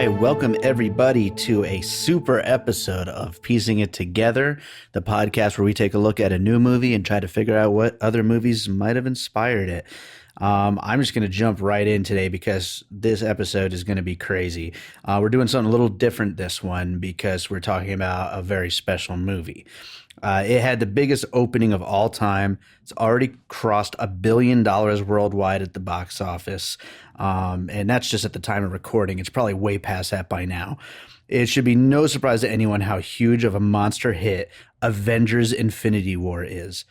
right, welcome everybody to a super episode of Piecing It Together, the podcast where we take a look at a new movie and try to figure out what other movies might have inspired it. I'm just going to jump right in today because this episode is going to be crazy. We're doing something a little different this one because we're talking about a very special movie. It had the biggest opening of all time. It's already crossed $1 billion worldwide at the box office. And that's just at the time of recording. It's probably way past that by now. It should be no surprise to anyone how huge of a monster hit Avengers Infinity War is.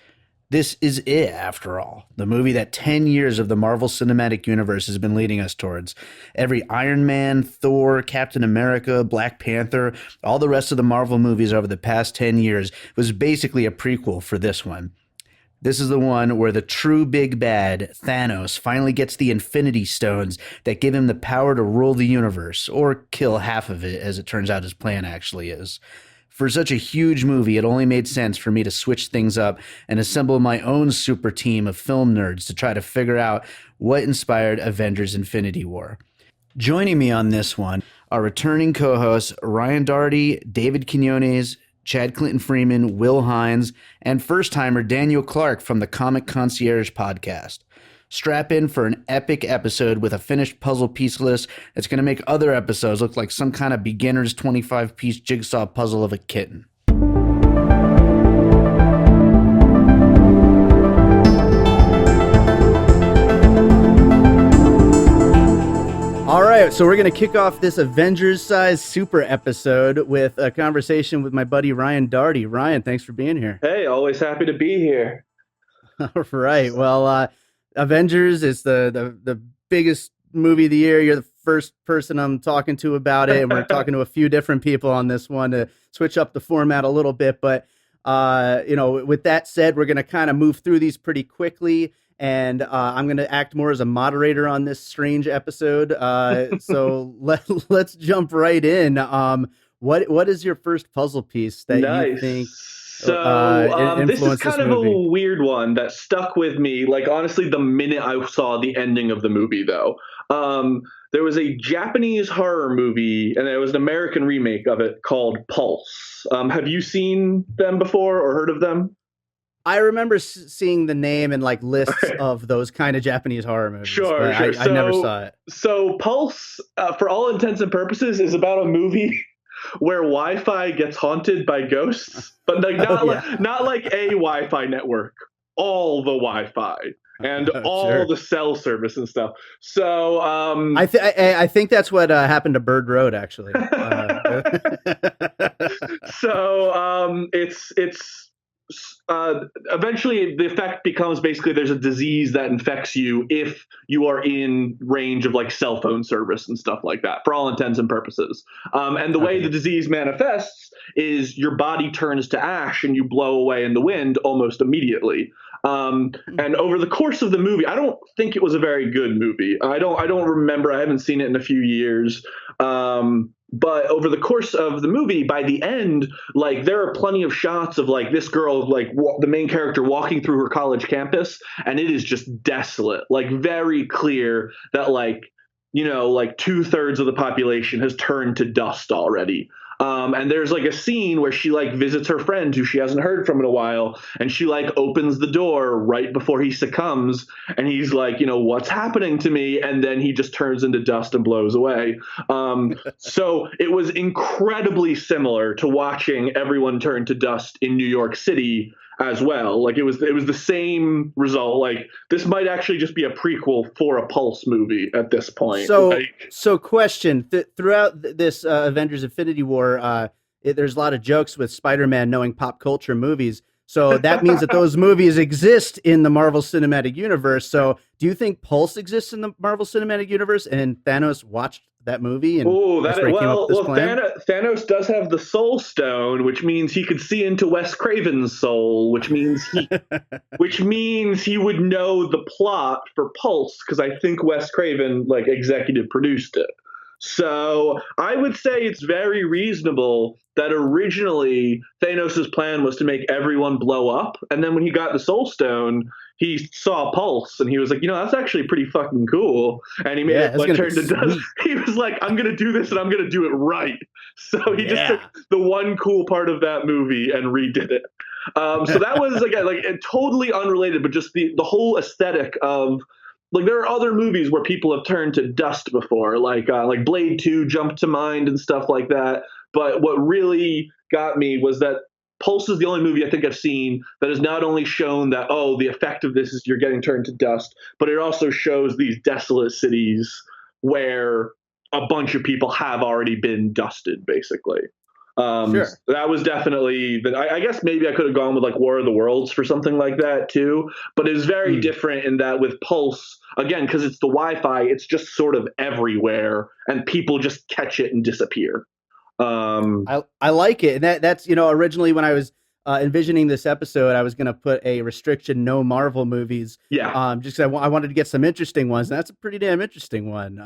This is it, after all. The movie that 10 years of the Marvel Cinematic Universe has been leading us towards. Every Iron Man, Thor, Captain America, Black Panther, all the rest of the Marvel movies over the past 10 years was basically a prequel for this one. This is the one where the true big bad, Thanos, finally gets the Infinity Stones that give him the power to rule the universe, or kill half of it, as it turns out his plan actually is. For such a huge movie, it only made sense for me to switch things up and assemble my own super team of film nerds to try to figure out what inspired Avengers Infinity War. Joining me on this one are returning co-hosts Ryan Daugherty, David Quinones, Chad Clinton Freeman, Will Hines, and first-timer Daniel Clark from the Comic Concierge podcast. Strap in for an epic episode with a finished puzzle piece list that's going to make other episodes look like some kind of beginner's 25-piece jigsaw puzzle of a kitten. All right, so we're going to kick off this Avengers-sized super episode with a conversation with my buddy Ryan Daugherty. Ryan, thanks for being here. Hey, always happy to be here. All right, well, Avengers is the biggest movie of the year. You're the first person I'm talking to about it, and we're talking to a few different people on this one to switch up the format a little bit. But with that said, we're going to kind of move through these pretty quickly, and I'm going to act more as a moderator on this strange episode. So let's jump right in. What is your first puzzle piece that you think? So this is kind of a weird one that stuck with me. Like, honestly, the minute I saw the ending of the movie, though, there was a Japanese horror movie, and there was an American remake of it called Pulse. Have you seen them before or heard of them? I remember seeing the name and like lists of those kind of Japanese horror movies. Sure. I never saw it. So Pulse, for all intents and purposes, is about a movie where Wi-Fi gets haunted by ghosts, but like not like a Wi-Fi network, all the Wi-Fi and all the cell service and stuff. So I think that's what happened to Bird Road, actually. So it's eventually the effect becomes basically there's a disease that infects you if you are in range of like cell phone service and stuff like that, for all intents and purposes. And the way the disease manifests is your body turns to ash and you blow away in the wind almost immediately. And over the course of the movie, I don't think it was a very good movie. I don't remember. I haven't seen it in a few years. But over the course of the movie, by the end, like there are plenty of shots of like this girl, like the main character walking through her college campus, and it is just desolate, like very clear that like 2/3 of the population has turned to dust already. And there's like a scene where she like visits her friend who she hasn't heard from in a while, and she like opens the door right before he succumbs, and he's like, what's happening to me? And then he just turns into dust and blows away. So it was incredibly similar to watching everyone turn to dust in New York City as well. Like it was the same result. Like this might actually just be a prequel for a Pulse movie at this point. So question, throughout this Avengers Infinity War, there's a lot of jokes with Spider-Man knowing pop culture movies. So that means that those movies exist in the Marvel Cinematic Universe. So do you think Pulse exists in the Marvel Cinematic Universe and Thanos watched that movie? And Thanos does have the Soul Stone, which means he could see into Wes Craven's soul, which means he would know the plot for Pulse, because I think Wes Craven like executive produced it. So I would say it's very reasonable that originally Thanos' plan was to make everyone blow up, and then when he got the Soul Stone, he saw Pulse and he was like, that's actually pretty fucking cool. And he made Yeah, it it's like gonna be turn to dust. sweet. He was like, I'm gonna do this and I'm gonna do it right. So he just took Yeah. the one cool part of that movie and redid it. So that was again like totally unrelated, but just the whole aesthetic of like there are other movies where people have turned to dust before, like Blade 2 jumped to mind and stuff like that. But what really got me was that Pulse is the only movie I think I've seen that has not only shown that, oh, the effect of this is you're getting turned to dust, but it also shows these desolate cities where a bunch of people have already been dusted, basically. Sure. That was definitely I guess maybe I could have gone with like War of the Worlds for something like that too, but it's very Mm. different in that with Pulse, again, because it's the Wi-Fi, it's just sort of everywhere and people just catch it and disappear. I like it, and that's originally when I was envisioning this episode, I was going to put a restriction: no Marvel movies. Yeah. Just 'cause I wanted to get some interesting ones, and that's a pretty damn interesting one.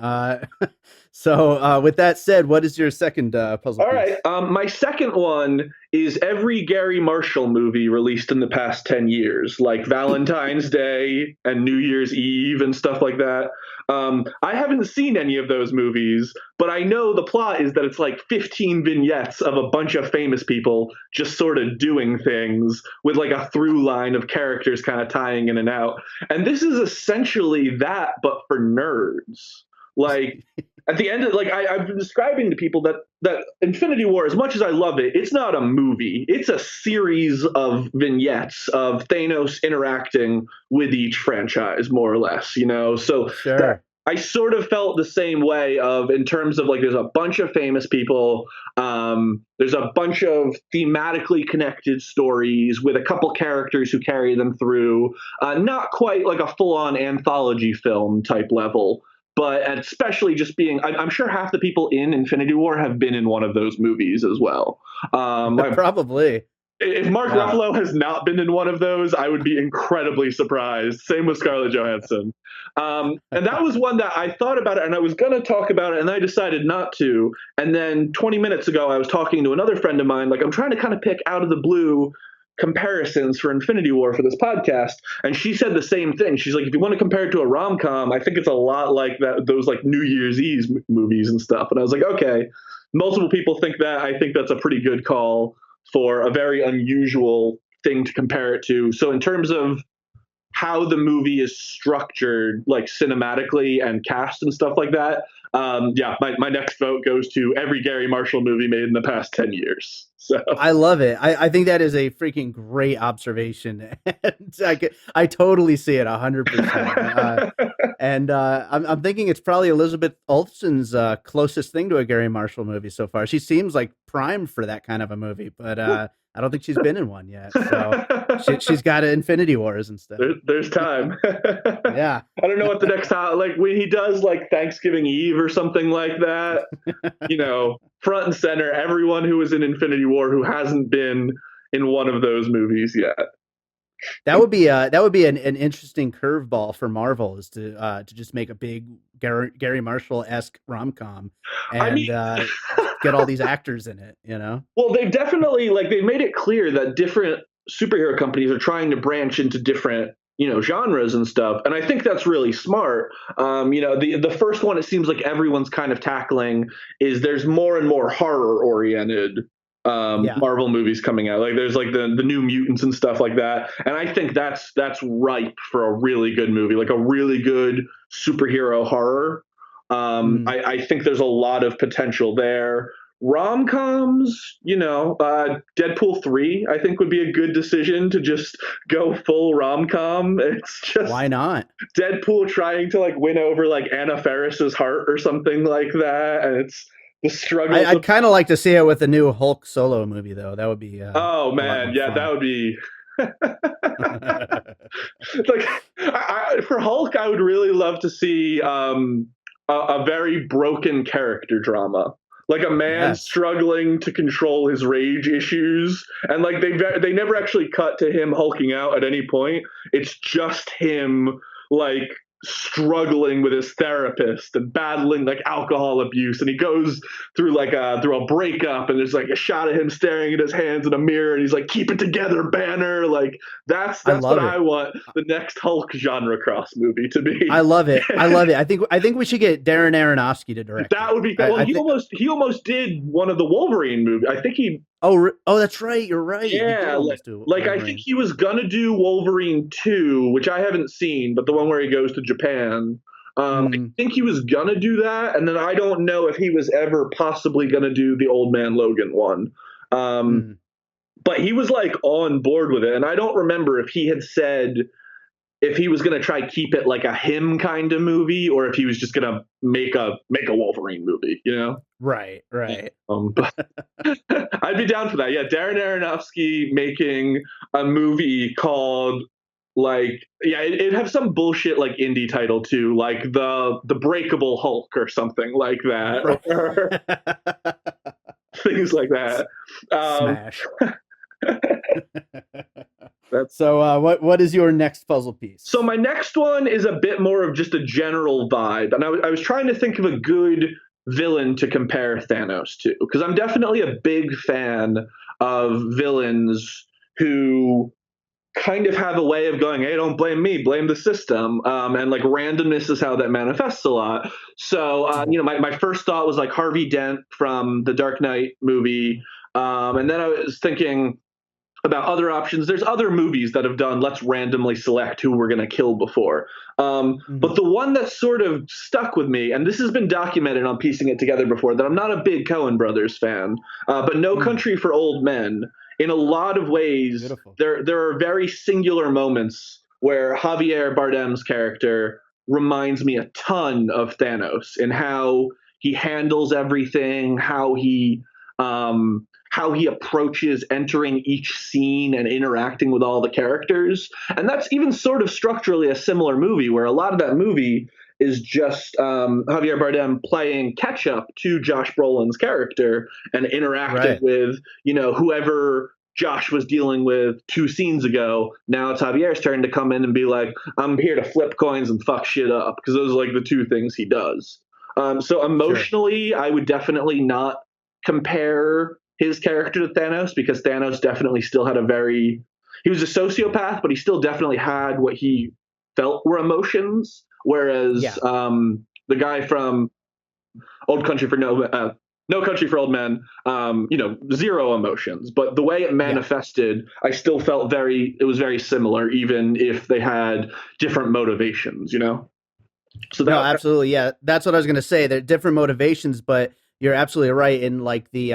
So, with that said, what is your second puzzle All right. piece? My second one is every Gary Marshall movie released in the past 10 years, like Valentine's Day and New Year's Eve and stuff like that. I haven't seen any of those movies, but I know the plot is that it's like 15 vignettes of a bunch of famous people just sort of doing things with like a through line of characters kind of tying in and out. And this is essentially that, but for nerds. Like, at the end of I've been describing to people that Infinity War, as much as I love it, it's not a movie. It's a series of vignettes of Thanos interacting with each franchise, more or less, So that Sure. I sort of felt the same way of in terms of like there's a bunch of famous people, there's a bunch of thematically connected stories with a couple characters who carry them through, not quite like a full-on anthology film type level, but especially just being, I'm sure half the people in Infinity War have been in one of those movies as well. Probably. If Mark Yeah. Ruffalo has not been in one of those, I would be incredibly surprised. Same with Scarlett Johansson. And that was one that I thought about it and I was going to talk about it and I decided not to. And then 20 minutes ago, I was talking to another friend of mine. Like, I'm trying to kind of pick out of the blue comparisons for Infinity War for this podcast. And she said the same thing. She's like, if you want to compare it to a rom com, I think it's a lot like that, those like New Year's Eve movies and stuff. And I was like, okay, multiple people think that. I think that's a pretty good call for a very unusual thing to compare it to. So in terms of how the movie is structured, like cinematically and cast and stuff like that, yeah, my next vote goes to every Gary Marshall movie made in the past 10 years. So I love it. I think that is a freaking great observation, and I totally see it 100%. And I'm thinking it's probably Elizabeth Olsen's closest thing to a Gary Marshall movie so far. She seems like primed for that kind of a movie, but I don't think she's been in one yet. So she's got Infinity Wars instead. There's time. Yeah. I don't know what the next time, like when he does like Thanksgiving Eve or something like that, front and center, everyone who was in Infinity War who hasn't been in one of those movies yet. That would be an interesting curveball for Marvel, is to just make a big Gary Marshall esque rom com I and mean, get all these actors in it. You know. well, they've definitely like they made it clear that different superhero companies are trying to branch into different genres and stuff, and I think that's really smart. The first one, it seems like everyone's kind of tackling is there's more and more horror oriented Yeah. Marvel movies coming out. Like there's like the New Mutants and stuff like that, and I think that's ripe for a really good movie, like a really good superhero horror. Mm. I think there's a lot of potential there. Rom coms, Deadpool 3, I think would be a good decision to just go full rom com. It's just Why not? Deadpool trying to like win over like Anna Faris's heart or something like that. And it's the struggles I'd of, kind of like to see it with the new Hulk solo movie, though. That would be oh a lot man, more yeah, that fun. would be like for Hulk, I would really love to see a very broken character drama, like a man Yes. struggling to control his rage issues, and like they never actually cut to him hulking out at any point. It's just him like struggling with his therapist and battling like alcohol abuse, and he goes through like a breakup, and there's like a shot of him staring at his hands in a mirror, and he's like, keep it together, Banner. Like I that's what love I it. want the next Hulk genre cross movie to be. I love it. I love it. I think we should get Darren Aronofsky to direct That it. would be well. I think. He almost did one of the Wolverine movies. I think he Oh, that's right. You're right. He did yeah, almost do I think Wolverine. he was gonna do Wolverine 2, which I haven't seen, but the one where he goes to Japan. I Mm, think he was gonna do that, and then I don't know if he was ever possibly gonna do the Old Man Logan one. Um, mm, but he was like on board with it, and I don't remember if he had said if he was gonna try keep it like a him kind of movie, or if he was just gonna make a Wolverine movie, you know? right. Right. But I'd be down for that. Yeah, Darren Aronofsky making a movie called like it'd have some bullshit like indie title too, like the Breakable Hulk or something like that, Right. or things like that. Um, Smash. that's So, what is your next puzzle so piece? my next one is a bit more of just a general vibe, and I was trying to think of a good villain to compare Thanos to, because I'm definitely a big fan of villains who kind of have a way of going, hey, don't blame me, blame the system. And like randomness is how that manifests a lot. So, my first thought was like Harvey Dent from the Dark Knight movie. And then I was thinking about other options. There's other movies that have done let's randomly select who we're going to kill before. But Mhm, the one that sort of stuck with me, and this has been documented on Piecing It Together before, that I'm not a big Coen Brothers fan, but No mm, Country for Old Men, in a lot of ways, beautiful. there are very singular moments where Javier Bardem's character reminds me a ton of Thanos in how he handles everything, how he approaches entering each scene and interacting with all the characters. And that's even sort of structurally a similar movie, where a lot of that movie is just Javier Bardem playing catch up to Josh Brolin's character and interacting Right. with, whoever Josh was dealing with 2 scenes ago. Now it's Javier's turn to come in and be like, I'm here to flip coins and fuck shit up, because those are like the two things he does. So Sure. emotionally, I would definitely not compare his character to Thanos, because Thanos definitely still had he was a sociopath, but he still definitely had what he felt were emotions. Whereas Yeah. the guy from Old Country for No Country for Old Men, zero emotions. But the way it Yeah. manifested, I still felt it was very similar, even if they had different motivations, So No, that, absolutely. Yeah, that's what I was gonna say. They're different motivations, but you're absolutely right in like the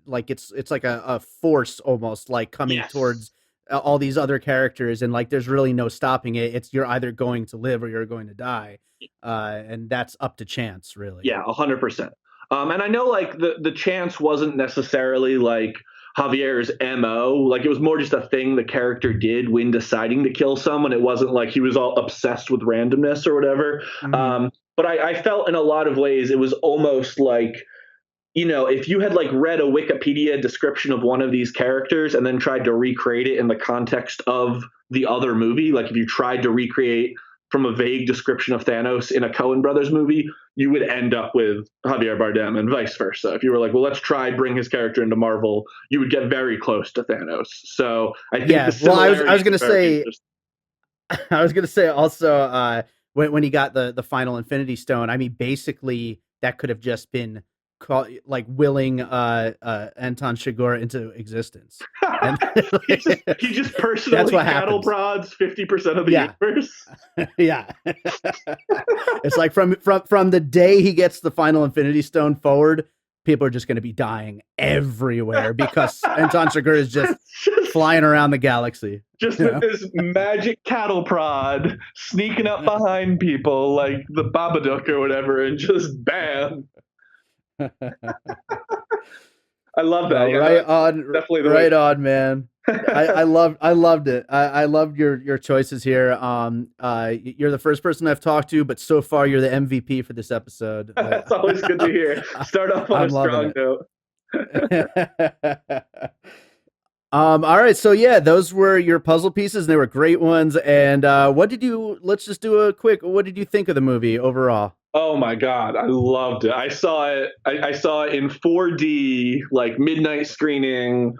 like it's like a force almost like coming yes. towards all these other characters, and like there's really no stopping it. It's you're either going to live or you're going to die, and that's up to chance, really. Yeah, 100%. And I know like the chance wasn't necessarily like Javier's MO. Like it was more just a thing the character did when deciding to kill someone. It wasn't like he was all obsessed with randomness or whatever. Hmm. But I felt in a lot of ways it was almost like, if you had like read a Wikipedia description of one of these characters and then tried to recreate it in the context of the other movie, like if you tried to recreate from a vague description of Thanos in a Coen Brothers movie, you would end up with Javier Bardem, and vice versa. If you were like, well, let's try bring his character into Marvel, you would get very close to Thanos. So I think the Yeah. Well, I was similarities gonna are very say interesting. I was gonna say also when he got the final Infinity Stone. I mean, basically that could have just been like willing Anton Chigurh into existence, and He just that's personally what cattle happens. prods 50% of the Yeah, universe. yeah. It's like from the day he gets the final Infinity Stone forward, people are just going to be dying everywhere because Anton Chigurh is just just flying around the galaxy. just You with know? this magic cattle prod sneaking up behind people like the Babadook or whatever, and just bam. I love that. No, Yeah, no, right that's on, definitely the way. right on, man. I loved it. I loved your choices here. You're the first person I've talked to, but so far you're the MVP for this episode. That's always good to hear. Start off on a I'm loving strong note. it. All right, so yeah, those were your puzzle pieces, and they were great ones. And what did you? Let's just do a quick. What did you think of the movie overall? Oh my god, I loved it. I saw it. I saw it in 4D, like midnight screening,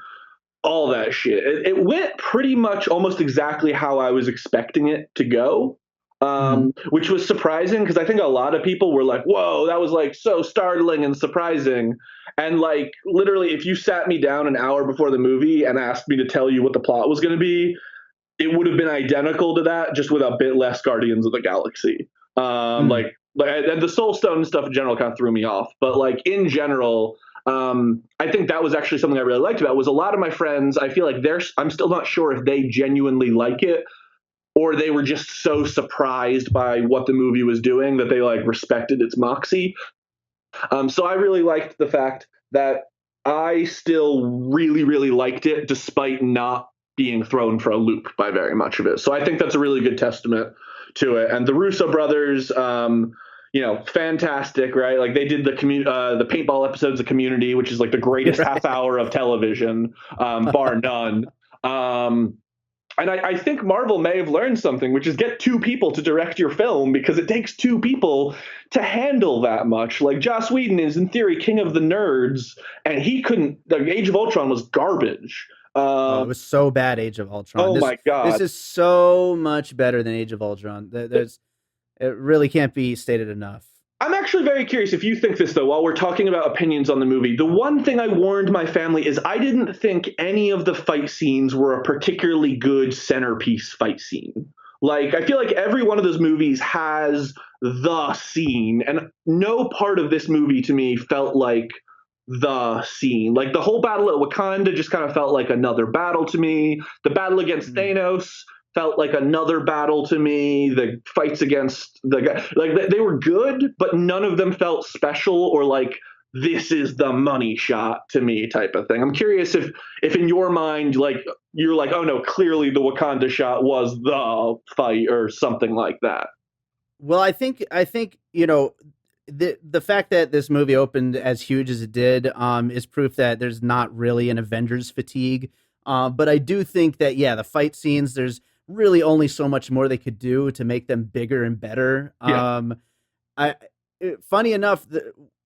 all that shit. It went pretty much almost exactly how I was expecting it to go, Mhm. which was surprising because I think a lot of people were like, "Whoa, that was like so startling and surprising." And like literally, if you sat me down an hour before the movie and asked me to tell you what the plot was going to be, it would have been identical to that, just with a bit less Guardians of the Galaxy. Mm. And the Soul Stone stuff in general kind of threw me off, but like in general, I think that was actually something I really liked about it, was a lot of my friends. I feel like I'm still not sure if they genuinely like it or they were just so surprised by what the movie was doing that they like respected its moxie. So I really liked the fact that I still really, really liked it despite not being thrown for a loop by very much of it. So I think that's a really good testament to it. And the Russo brothers, fantastic, right? Like they did the paintball episodes of Community, which is like the greatest half Right. hour of television, bar none. Um, and I think Marvel may have learned something, which is get two people to direct your film because it takes two people to handle that much. Like Joss Whedon is in theory king of the nerds, and he couldn't. The Age of Ultron was garbage. Oh, it Um, was so bad. Age of Ultron. oh This my god. this is so much better than Age of Ultron. There's it really can't be stated enough. I'm actually very curious if you think this though. While we're talking about opinions on the movie, the one thing I warned my family is I didn't think any of the fight scenes were a particularly good centerpiece fight scene. Like I feel like every one of those movies has the scene, and no part of this movie to me felt like the scene. Like the whole battle at Wakanda just kind of felt like another battle to me. The battle against Mm. Thanos felt like another battle to me. The fights against the guy, like they were good, but none of them felt special or like this is the money shot to me type of thing. I'm curious if in your mind, like you're like, oh no, clearly the Wakanda shot was the fight or something like that. Well, I think the fact that this movie opened as huge as it did is proof that there's not really an Avengers fatigue. But I do think that yeah, the fight scenes there's really only so much more they could do to make them bigger and better. Yeah, I funny enough,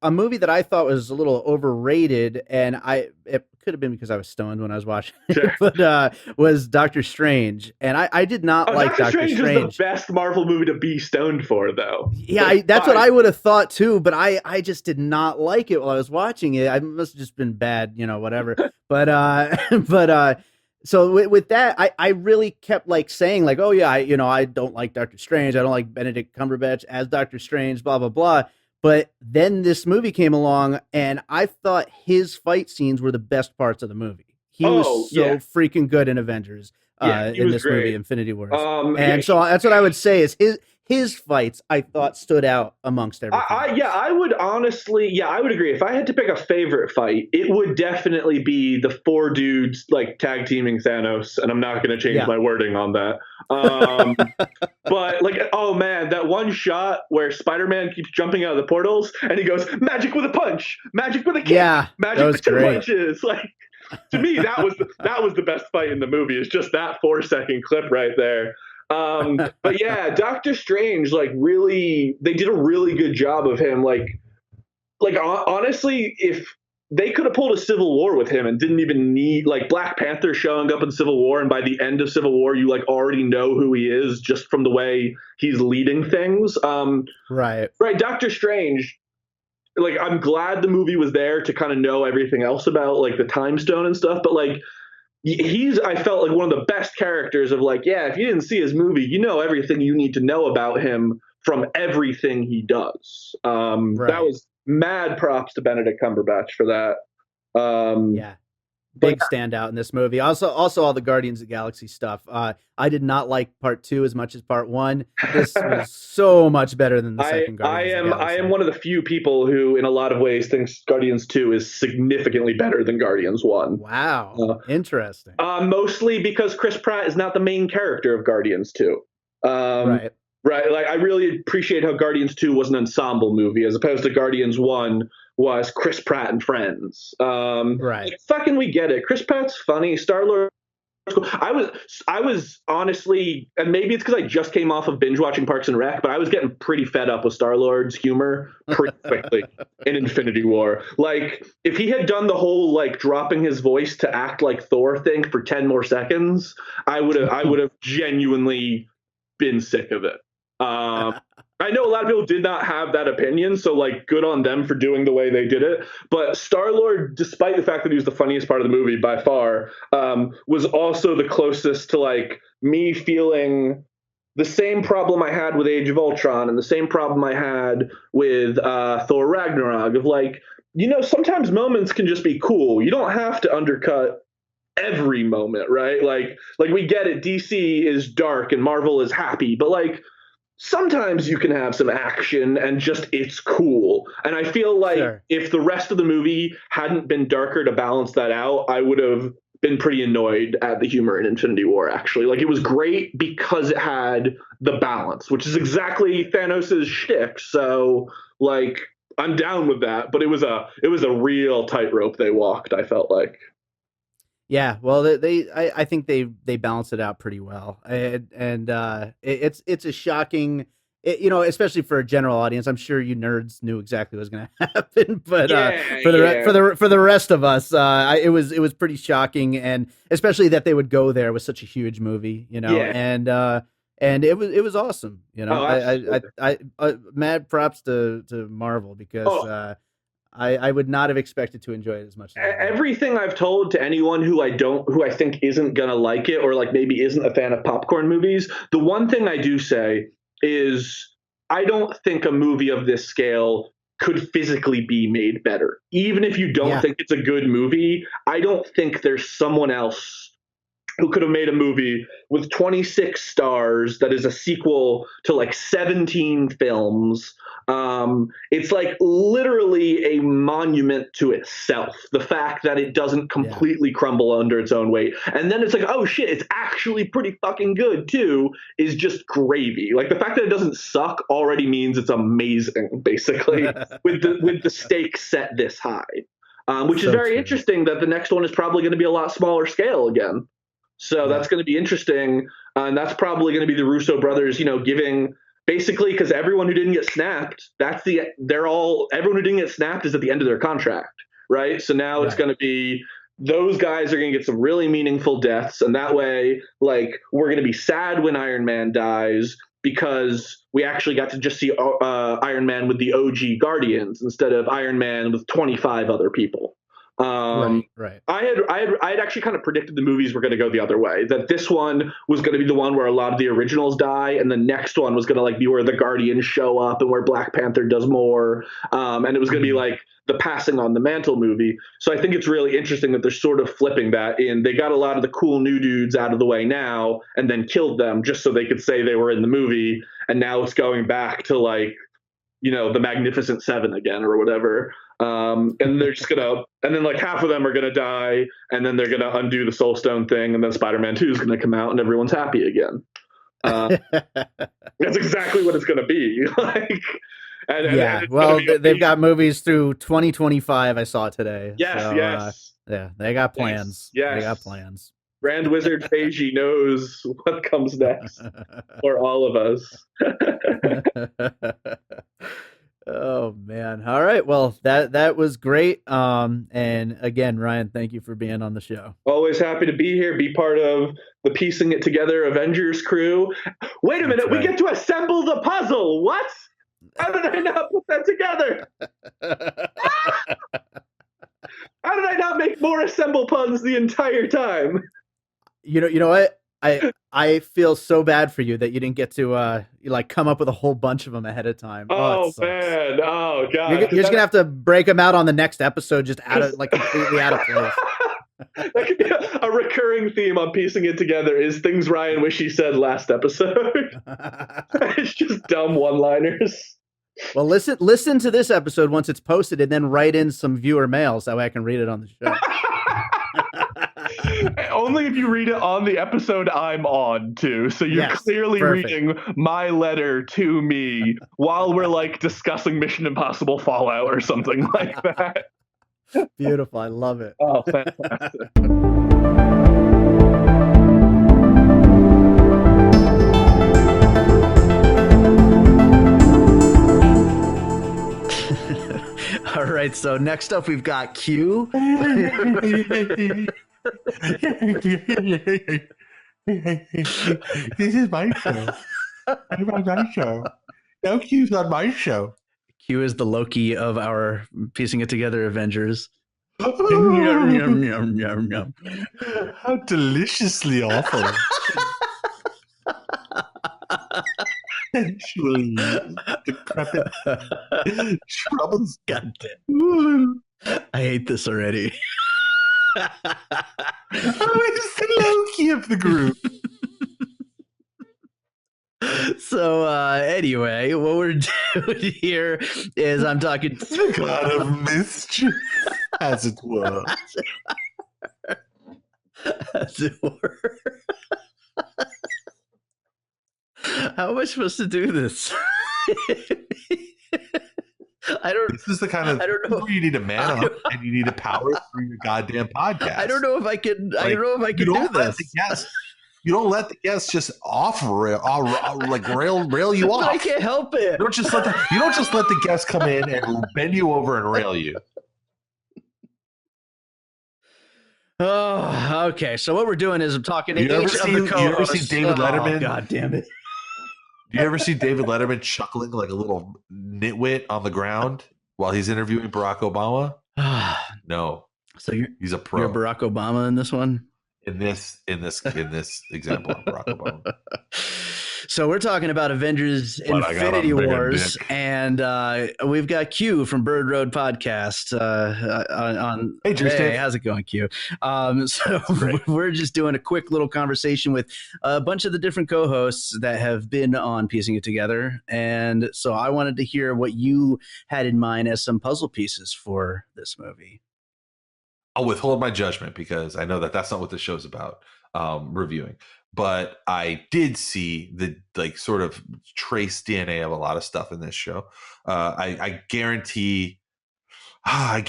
a movie that I thought was a little overrated, and it could have been because I was stoned when I was watching it, sure. but was Doctor Strange, and I did not Oh, like Doctor Doctor Strange is the Strange. best Marvel movie to be stoned for, though. Yeah, Like, that's what fine. I would have thought too, but I just did not like it while I was watching it. I must have just been bad, whatever. But but so with that, I really kept like saying like, oh yeah, I don't like Doctor Strange. I don't like Benedict Cumberbatch as Doctor Strange. Blah blah blah. But then this movie came along, and I thought his fight scenes were the best parts of the movie. He was Oh yeah, so freaking good in Avengers, yeah, he in was this movie, great. Infinity Wars, Yeah, and so that's what I would say is his fights I thought stood out amongst everything yeah, else. I would honestly, yeah, I would agree. If I had to pick a favorite fight, it would definitely be the four dudes like tag teaming Thanos, and I'm not going to change Yeah. my wording on that. But like, oh man, that one shot where Spider-Man keeps jumping out of the portals, and he goes magic with a punch, magic with a kick, Yeah, that magic was with two great. punches. Like to me, that was the best fight in the movie. Is just that 4 second clip right there. But yeah, Doctor Strange, like really, they did a really good job of him. Honestly, if they could have pulled a Civil War with him and didn't even need like Black Panther showing up in Civil War, and by the end of Civil War, you like already know who he is just from the way he's leading things. Right. Right, Doctor Strange. Like, I'm glad the movie was there to kind of know everything else about like the time stone and stuff, but like he's I felt like one of the best characters of like, yeah, if you didn't see his movie, you know everything you need to know about him from everything he does. That Right. was mad props to Benedict Cumberbatch for that. Yeah. But Big standout in this movie. Also all the Guardians of the Galaxy stuff. I did not like part 2 as much as part 1. This was so much better than the second Guardians of the I am Galaxy. one of the few people who, in a lot of ways, thinks Guardians 2 is significantly better than Guardians 1. Wow. Uh, Interesting. Mostly because Chris Pratt is not the main character of Guardians 2. Um, Right. right. Like, I really appreciate how Guardians 2 was an ensemble movie as opposed to Guardians 1, was Chris Pratt and Friends. Right. Fucking, we get it. Chris Pratt's funny. Star Lord. I was honestly, and maybe it's because I just came off of binge watching Parks and Rec, but I was getting pretty fed up with Star Lord's humor pretty quickly in Infinity War. Like, if he had done the whole like dropping his voice to act like Thor thing for 10 more seconds, I would have genuinely been sick of it. I know a lot of people did not have that opinion, so like good on them for doing the way they did it. But Star-Lord, despite the fact that he was the funniest part of the movie by far, was also the closest to like me feeling the same problem I had with Age of Ultron and the same problem I had with Thor Ragnarok of like, sometimes moments can just be cool. You don't have to undercut every moment, right? Like we get it. DC is dark and Marvel is happy, but like sometimes you can have some action and just it's cool. And I feel like if the rest of the movie hadn't been darker to balance that out, I would have been pretty annoyed at the humor in Infinity War, actually. Like, it was great because it had the balance, which is exactly Thanos' shtick. So, like, I'm down with that. But it was a real tightrope they walked, I felt like. Yeah, well, I think they balance it out pretty well, and it's a shocking, especially for a general audience. I'm sure you nerds knew exactly what was going to happen, but for the rest of us, it was pretty shocking, and especially that they would go there with such a huge movie, and it was awesome, I mad props to Marvel because. I would not have expected to enjoy it as much as everything I've told to anyone who I think isn't gonna like it or like maybe isn't a fan of popcorn movies. The one thing I do say is I don't think a movie of this scale could physically be made better. Even if you don't think it's a good movie, I don't think there's someone else who could have made a movie with 26 stars that is a sequel to like 17 films. It's like literally a monument to itself. The fact that it doesn't completely crumble under its own weight. And then it's like, oh shit, it's actually pretty fucking good too, is just gravy. Like, the fact that it doesn't suck already means it's amazing, basically, with the stakes set this high. Which is very interesting that the next one is probably going to be a lot smaller scale again. So that's going to be interesting. And that's probably going to be the Russo brothers, giving basically, because everyone who didn't get snapped, everyone who didn't get snapped is at the end of their contract, right? So now it's going to be those guys are going to get some really meaningful deaths. And that way, like, we're going to be sad when Iron Man dies because we actually got to just see Iron Man with the OG Guardians instead of Iron Man with 25 other people. Right. I had actually kind of predicted the movies were going to go the other way. That this one was going to be the one where a lot of the originals die, and the next one was going to like be where the Guardians show up and where Black Panther does more. And it was going to be like the passing on the mantle movie. So I think it's really interesting that they're sort of flipping that in. They got a lot of the cool new dudes out of the way now, and then killed them just so they could say they were in the movie. And now it's going back to like, the Magnificent Seven again or whatever. And they're just and then like half of them are gonna die, and then they're gonna undo the Soul Stone thing, and then Spider-Man 2 is gonna come out, and everyone's happy again. That's exactly what it's gonna be. They've got movies through 2025. I saw today. Yes. They got plans. Yes. They got plans. Grand Wizard Feiji knows what comes next for all of us. Oh man. All right. Well, that was great. And again, Ryan, thank you for being on the show. Always happy to be here, be part of the Piecing It Together Avengers crew. Wait a minute, we get to assemble the puzzle. What? How did I not put that together? How did I not make more assemble puns the entire time? You know what? I feel so bad for you that you didn't get to come up with a whole bunch of them ahead of time. Oh man! Oh god! You're just gonna have to break them out on the next episode, just completely out of place. That could be a recurring theme on Piecing It Together is things Ryan wish he said last episode. It's just dumb one-liners. Well, listen to this episode once it's posted, and then write in some viewer mail so I can read it on the show. Only if you read it on the episode I'm on too. So you're Yes, clearly perfect. reading my letter to me while we're like discussing Mission Impossible Fallout or something like that. Beautiful. I love it. Oh, fantastic. All right. So next up, we've got Q. This is my show. I'm on my show. No Q's on my show. Q is the Loki of our piecing it together Avengers. Yum, yum, yum. How deliciously awful. Sensually decrepit troubles. God damn. I hate this already. Oh, it's the Loki of the group. So anyway, what we're doing here is I'm talking The god of mischief, as it were. As it were. How am I supposed to do this? I don't. This is the kind of I don't know. where you need a man up and you need to power through your goddamn podcast. I don't know if I can. I don't know if I can you do don't let this. the guests. You don't let the guests just rail you But I off. can't help it. You don't just let the guests come in and bend you over and rail you. Oh, okay. So what we're doing is I'm talking to You ever each of see- the you ever co-hosts. see David Letterman? Oh, God damn it. Do you ever see David Letterman chuckling like a little nitwit on the ground while he's interviewing Barack Obama? No, So you're he's a pro. you're Barack Obama in this one? in this example, I'm Barack Obama. So we're talking about Avengers But I got a Infinity big Wars, dick. and we've got Q from Bird Road Podcast on. Hey, Drew Steve. How's it going, Q? So Great. we're just doing a quick little conversation with a bunch of the different co-hosts that have been on Piecing It Together, and so I wanted to hear what you had in mind as some puzzle pieces for this movie. I'll withhold my judgment because I know that that's not what the show's about, reviewing. But I did see the sort of trace DNA of a lot of stuff in this show. I guarantee I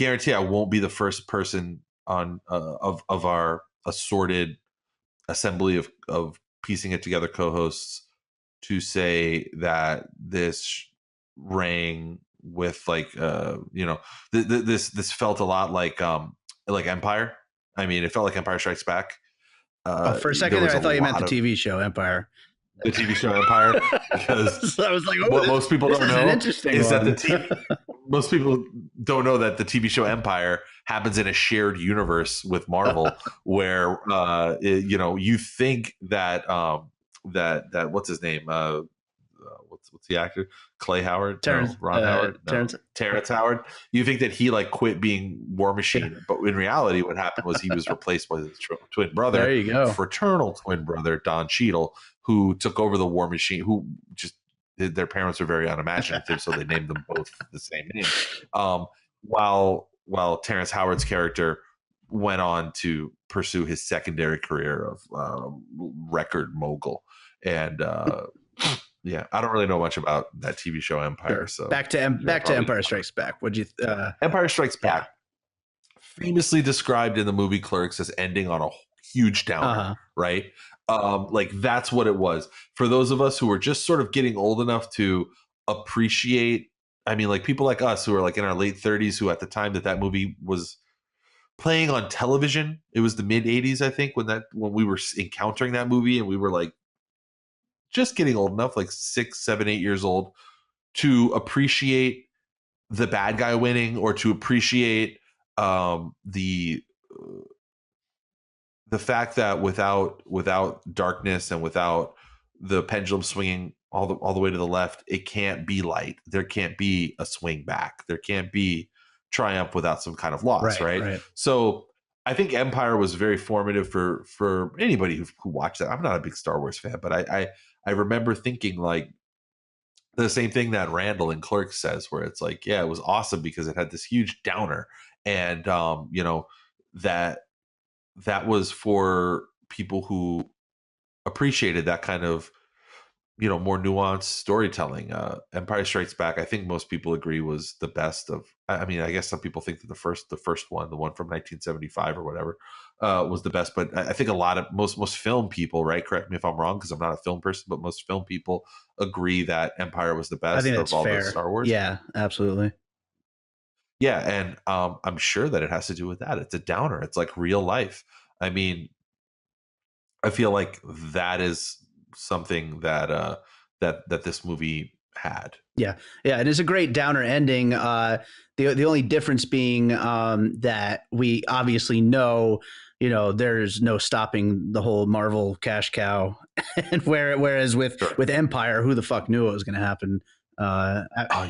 won't be the first person on of our assorted assembly of piecing it together co-hosts to say that this rang with this felt a lot like Empire. I mean, it felt like Empire Strikes Back. For a second there there, I was a thought you meant the lot TV show Empire. the TV show Empire, because So I was like, oh, what most people this don't is an know interesting is that one. most people don't know that the TV show Empire happens in a shared universe with Marvel, where you think that that what's his name, what's the actor, Clay Howard, Ron Howard, Terrence Howard. You think that he quit being War Machine, but in reality, what happened was he was replaced by his twin brother, There you go. fraternal twin brother Don Cheadle, who took over the War Machine. Who just their parents were very unimaginative, so they named them both the same name. While Terrence Howard's character went on to pursue his secondary career of record mogul, and yeah, I don't really know much about that TV show Empire. Sure. So back to Empire Strikes Back. What'd you? Empire Strikes Back, famously described in the movie Clerks as ending on a huge downer, right? That's what it was. For those of us who were just sort of getting old enough to appreciate, I mean, people like us who are in our late 30s, who at the time that movie was playing on television, it was the mid 80s, I think, when we were encountering that movie, and we were just getting old enough, 6, 7, 8 years old, to appreciate the bad guy winning, or to appreciate the fact that without darkness and without the pendulum swinging all the way to the left, it can't be light. There can't be a swing back. There can't be triumph without some kind of loss, right? So I think Empire was very formative for anybody who watched that. I'm not a big Star Wars fan, but I remember thinking the same thing that Randall in Clerks says, where it's it was awesome because it had this huge downer, and that that was for people who appreciated that kind of, more nuanced storytelling. Empire Strikes Back, I think most people agree, was the best of. I mean, I guess some people think that the first one, the one from 1975 or whatever, was the best. But I think a lot of most film people, right? Correct me if I'm wrong, because I'm not a film person, but most film people agree that Empire was the I think best that's of all the fair. Star Wars. Yeah, absolutely. Yeah, and I'm sure that it has to do with that. It's a downer. It's like real life. I mean, I feel like that is something that that this movie had. Yeah, yeah, it is a great downer ending. The only difference being that we obviously know, there's no stopping the whole Marvel cash cow, and whereas Sure. with Empire, who the fuck knew what was going to happen? Oh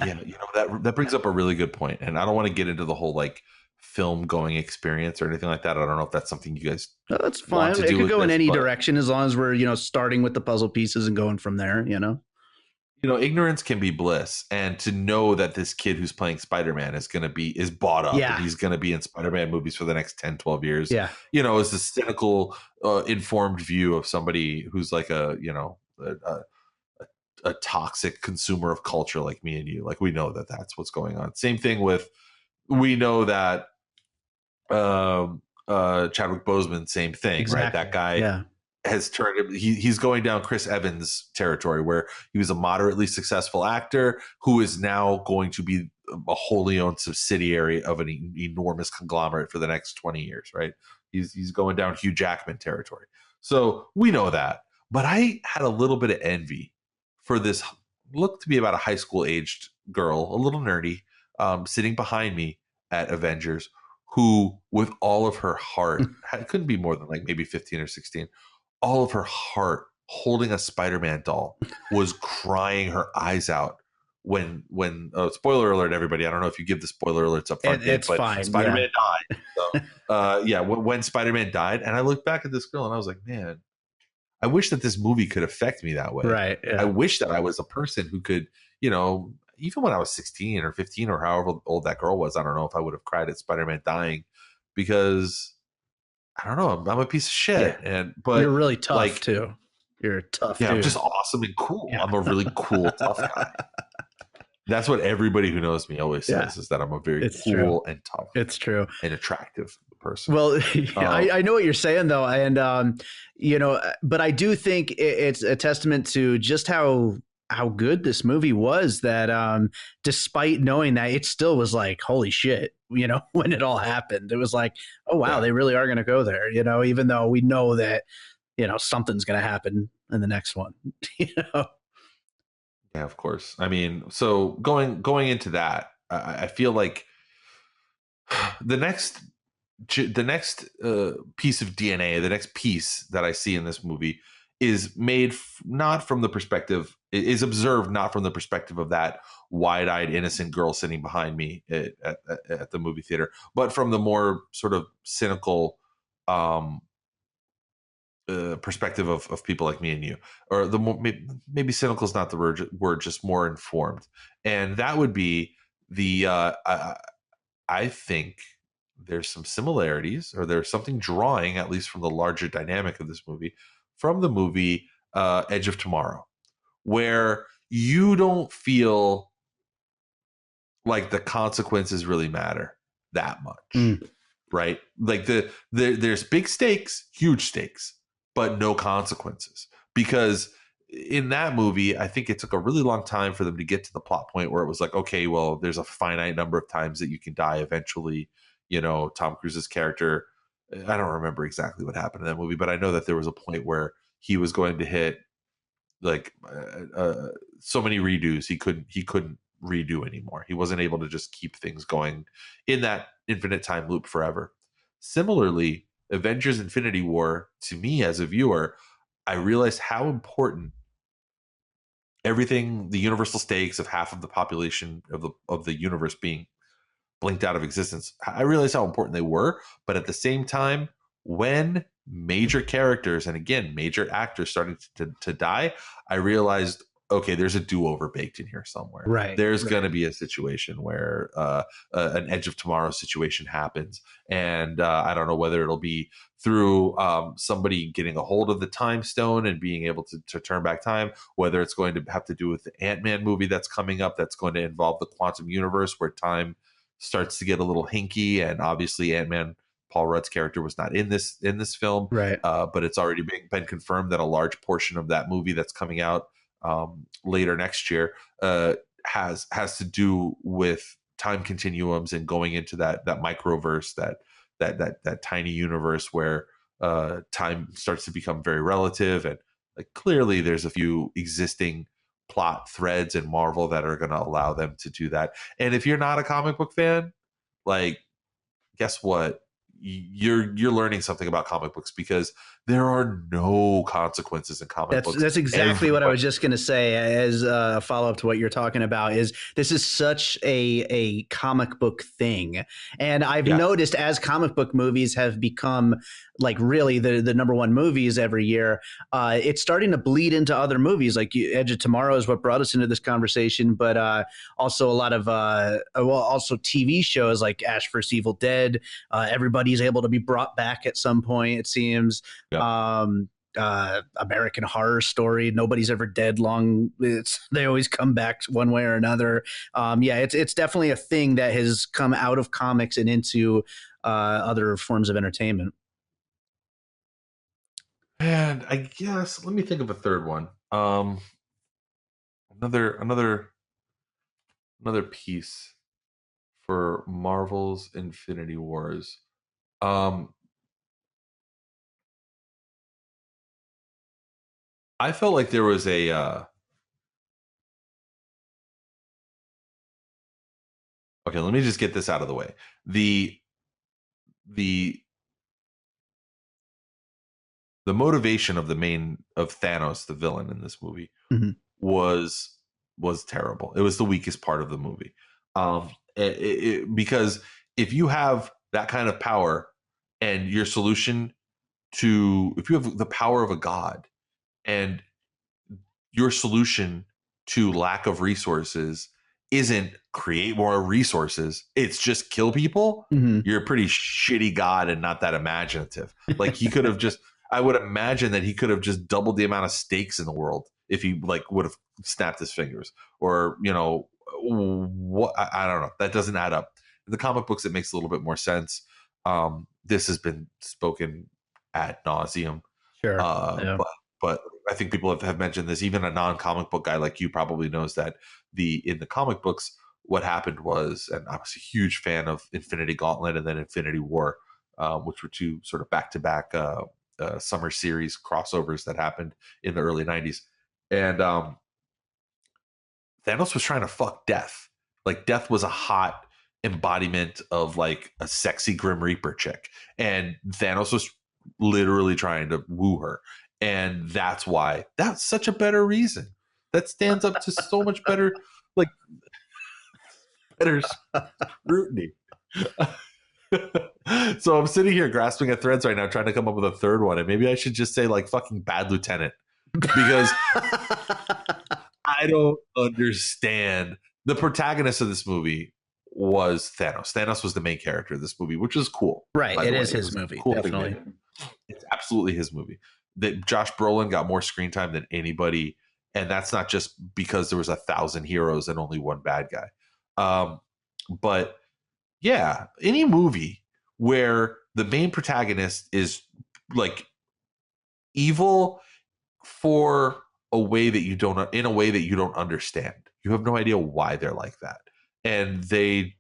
yeah, that brings up a really good point, and I don't want to get into the whole like film going experience or anything like that. I don't know if that's something you guys That's want fine. to It do could with go in this, any but direction as long as we're starting with the puzzle pieces and going from there. ignorance can be bliss, and to know that this kid who's playing Spider-Man is bought up and Yeah, he's going to be in Spider-Man movies for the next 10, 12 years, yeah, is a cynical, informed view of somebody who's like a toxic consumer of culture like me and you. Like, we know that that's what's going on. Same thing with, we know that Chadwick Boseman, same thing, right? That exactly. guy Yeah, has turned, he's going down Chris Evans territory, where he was a moderately successful actor who is now going to be a wholly owned subsidiary of an enormous conglomerate for the next 20 years, right? He's going down Hugh Jackman territory. So we know that. But I had a little bit of envy for this, looked to be about a high school aged girl, a little nerdy, sitting behind me at Avengers, who, with all of her heart, couldn't be more than like maybe 15 or 16, all of her heart, holding a Spider-Man doll, was crying her eyes out when spoiler alert, everybody. I don't know if you give the spoiler alerts up front yet, it's but fine. Yeah, Spider-Man died. So yeah, when Spider-Man died, and I looked back at this girl and I was like, man, I wish that this movie could affect me that way. right. I Yeah, wish that I was a person who could, even when I was 16 or 15 or however old that girl was, I don't know if I would have cried at Spider-Man dying, because I don't know, I'm a piece of yeah. shit. You're But really tough like, too. You're a tough yeah, I'm dude. just awesome and cool. Yeah. I'm a really cool, tough guy. That's what everybody who knows me always Yeah, says, is that I'm a very it's true. cool and tough It's true. and attractive person. Well, Um, I know what you're saying though, and but I do think it's a testament to just how good this movie was. That despite knowing that, it still was like, holy shit, when it all happened, it was like, oh wow, yeah, they really are going to go there. Even though we know that something's going to happen in the next one. you know, yeah, of course. I mean, so going into that, I feel like the next piece of DNA, the next piece that I see in this movie, is made not from the perspective, is observed not from the perspective of that wide-eyed innocent girl sitting behind me at the movie theater, but from the more sort of cynical um, perspective of people like me and you, or the more, maybe cynical is not the word, just more informed, and that would be the I think there's some similarities, or there's something drawing, at least from the larger dynamic of this movie, from the movie Edge of Tomorrow, where you don't feel like the consequences really matter that much, mm, right? Like there's big stakes, huge stakes, but no consequences. Because in that movie, I think it took a really long time for them to get to the plot point where it was like, okay, well, there's a finite number of times that you can die eventually. Tom Cruise's character, I don't remember exactly what happened in that movie, but I know that there was a point where he was going to hit like so many redos, he couldn't redo anymore. He wasn't able to just keep things going in that infinite time loop forever. Similarly, Avengers Infinity War, to me as a viewer, I realized how important everything, the universal stakes of half of the population of the universe being blinked out of existence. I realized how important they were, but at the same time, when major characters, and again major actors, starting to die, I realized okay, there's a do-over baked in here somewhere. Right. There's going to be a situation where an Edge of Tomorrow situation happens. And I don't know whether it'll be through somebody getting a hold of the time stone and being able to turn back time, whether it's going to have to do with the Ant-Man movie that's coming up that's going to involve the quantum universe where time starts to get a little hinky. And obviously Ant-Man, Paul Rudd's character, was not in this film, right? But it's already been confirmed that a large portion of that movie that's coming out later next year has to do with time continuums and going into that microverse, that tiny universe where time starts to become very relative. And like clearly there's a few existing plot threads in Marvel that are going to allow them to do that. And if you're not a comic book fan, like, guess what? You're learning something about comic books, because there are no consequences in comic books. That's exactly what I was just going to say as a follow-up to what you're talking about. Is this is such a comic book thing, and I've noticed as comic book movies have become like really the number one movies every year, it's starting to bleed into other movies. Like Edge of Tomorrow is what brought us into this conversation, but also a lot of also TV shows like Ash vs. Evil Dead. Everybody's able to be brought back at some point, it seems. American Horror Story, nobody's ever dead long. They always come back one way or another. It's definitely a thing that has come out of comics and into other forms of entertainment. And I guess let me think of a third one. Another piece for Marvel's Infinity Wars. I felt like there was a okay, let me just get this out of the way. The motivation of Thanos, the villain in this movie, was terrible. It was the weakest part of the movie. Because if you have that kind of power and your solution if you have the power of a god and your solution to lack of resources isn't create more resources, it's just kill people, you're a pretty shitty god and not that imaginative. Like he could have just, I would imagine that he could have just doubled the amount of stakes in the world if he like would have snapped his fingers, or what, I don't know. That doesn't add up. In the comic books, it makes a little bit more sense. This has been spoken ad nauseum. Sure. But I think people have mentioned this. Even a non-comic book guy like you probably knows that in the comic books, what happened was, and I was a huge fan of Infinity Gauntlet and then Infinity War, which were two sort of back-to-back summer series crossovers that happened in the early 90s. And Thanos was trying to fuck Death. Like Death was a hot embodiment of like a sexy Grim Reaper chick. And Thanos was literally trying to woo her. And that's such a better reason. That stands up to so much better, like better scrutiny. So I'm sitting here grasping at threads right now, trying to come up with a third one. And maybe I should just say like fucking Bad Lieutenant, because I don't understand. The protagonist of this movie was Thanos. Thanos was the main character of this movie, which is cool. Right. It is his movie. Cool, definitely. It's absolutely his movie. That Josh Brolin got more screen time than anybody, and that's not just because there was 1,000 heroes and only one bad guy. But yeah, any movie where the main protagonist is like evil in a way that you don't understand. You have no idea why they're like that, and the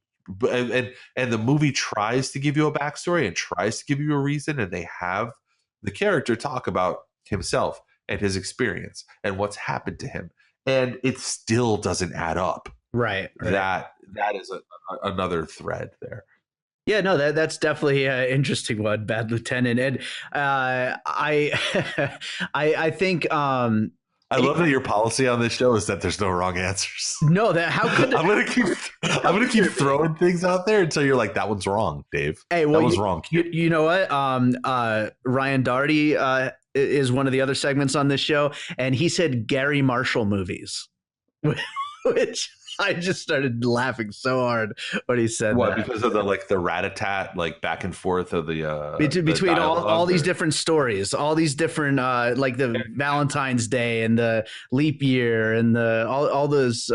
movie tries to give you a backstory and tries to give you a reason, and they have the character talk about himself and his experience and what's happened to him, and it still doesn't add up. Right. That is another thread there. Yeah, no, that's definitely an interesting one, Bad Lieutenant, and I think. I love that your policy on this show is that there's no wrong answers. No, how could I'm gonna keep throwing things out there until you're like, that one's wrong, Dave. Hey, well, that was wrong. You know what? Ryan Doherty is one of the other segments on this show, and he said Gary Marshall movies, which I just started laughing so hard when he said What, that. because of the rat-a-tat, like back and forth of the Between all dialogue, these or different stories, all these different like the Valentine's Day and the leap year and the all those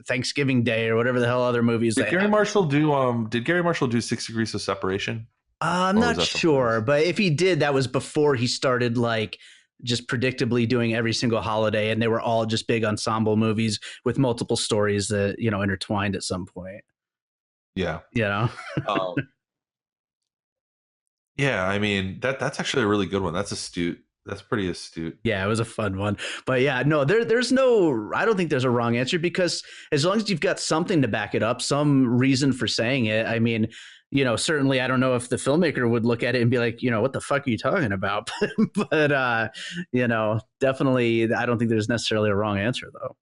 Thanksgiving Day or whatever the hell other movies they have. did Gary Marshall do 6 Degrees of Separation, I'm or was not that something sure, else? but if he did, that was before he started like just predictably doing every single holiday, and they were all just big ensemble movies with multiple stories that intertwined at some point. Yeah. You know, um, yeah, I mean, that's actually a really good one. That's astute. That's pretty astute. yeah, it was a fun one, but yeah, no, there's no, I don't think there's a wrong answer because as long as you've got something to back it up, some reason for saying it. I mean, certainly I don't know if the filmmaker would look at it and be like, what the fuck are you talking about? But definitely, I don't think there's necessarily a wrong answer though.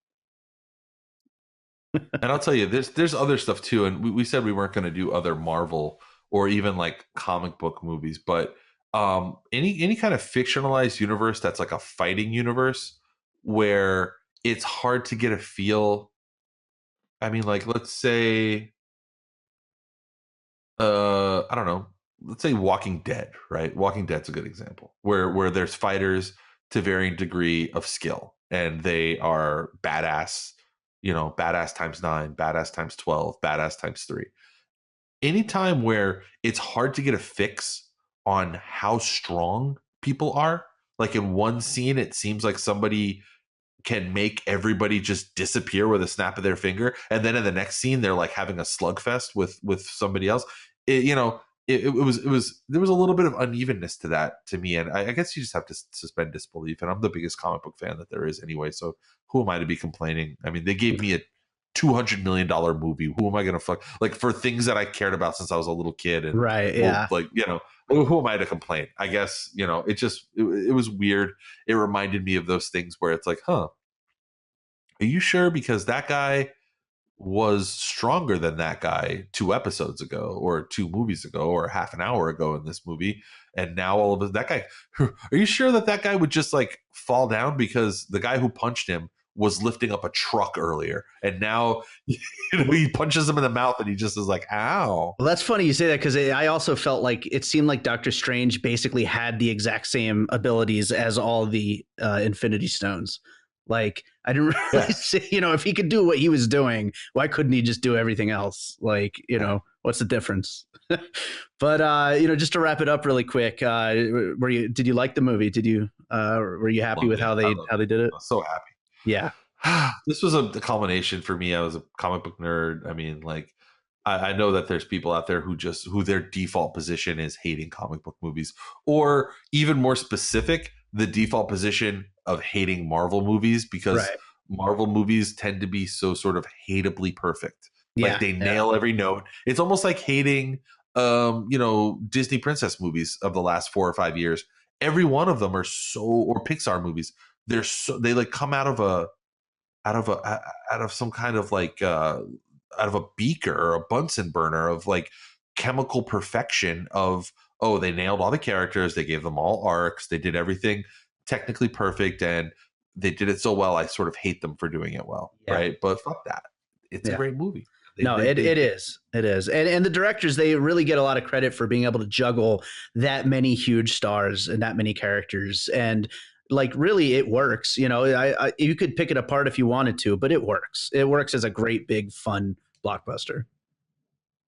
And I'll tell you, there's other stuff too. And we said we weren't going to do other Marvel or even like comic book movies, but any kind of fictionalized universe that's like a fighting universe where it's hard to get a feel. I mean, like, let's say, I don't know, let's say Walking Dead, right? Walking Dead's a good example where there's fighters to varying degree of skill, and they are badass, badass times 9, badass times 12, badass times 3. Anytime where it's hard to get a fix on how strong people are, like in one scene, it seems like somebody can make everybody just disappear with a snap of their finger, and then in the next scene they're like having a slugfest with somebody else. It was there was a little bit of unevenness to that to me, and I guess you just have to suspend disbelief. And I'm the biggest comic book fan that there is anyway, so who am I to be complaining? I mean, they gave me a $200 million movie. Who am I going to fuck, like, for things that I cared about since I was a little kid? And Right? well, Yeah. like, who am I to complain? I guess, it was weird. It reminded me of those things where it's like, huh, are you sure? Because that guy was stronger than that guy 2 episodes ago, or 2 movies ago, or half an hour ago in this movie. And now all of that guy, are you sure that guy would just like fall down because the guy who punched him was lifting up a truck earlier, and now he punches him in the mouth and he just is like, ow. Well, that's funny you say that because I also felt like it seemed like Doctor Strange basically had the exact same abilities as all the Infinity Stones. Like, I didn't really Yeah. see, if he could do what he was doing, why couldn't he just do everything else? Like, what's the difference? But just to wrap it up really quick, did you like the movie? Were you happy with how they did it? I was so happy. Yeah. This was a culmination for me. I was a comic book nerd. I mean, like, I know that there's people out there who their default position is hating comic book movies, or even more specific, the default position of hating Marvel movies, because Right. Marvel movies tend to be so sort of hateably perfect. Yeah. Like, they nail every note. It's almost like hating, Disney princess movies of the last 4 or 5 years. Every one of them are or Pixar movies. They like come out of some kind of like out of a beaker or a Bunsen burner of like chemical perfection of, oh, they nailed all the characters, they gave them all arcs, they did everything technically perfect, and they did it so well I sort of hate them for doing it well. Yeah. Right? But fuck that. It's a great movie. It is. It is. And the directors, they really get a lot of credit for being able to juggle that many huge stars and that many characters. And like, really, it works. You could pick it apart if you wanted to, but it works. It works as a great, big, fun blockbuster.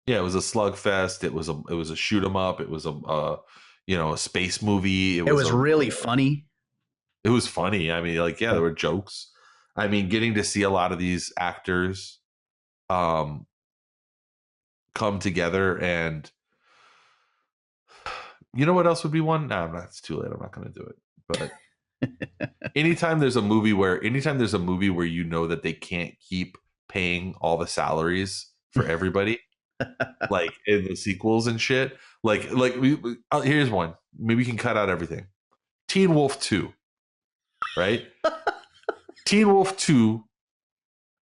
Yeah, it was a slugfest. It was a shoot 'em up. It was a space movie. It was really funny. It was funny. I mean, like, yeah, there were jokes. I mean, getting to see a lot of these actors come together, and you know what else would be one? No, it's too late. I'm not going to do it. But anytime there's a movie where you know that they can't keep paying all the salaries for everybody, like in the sequels and shit, here's one. Maybe we can cut out everything. Teen Wolf 2, right? Teen Wolf 2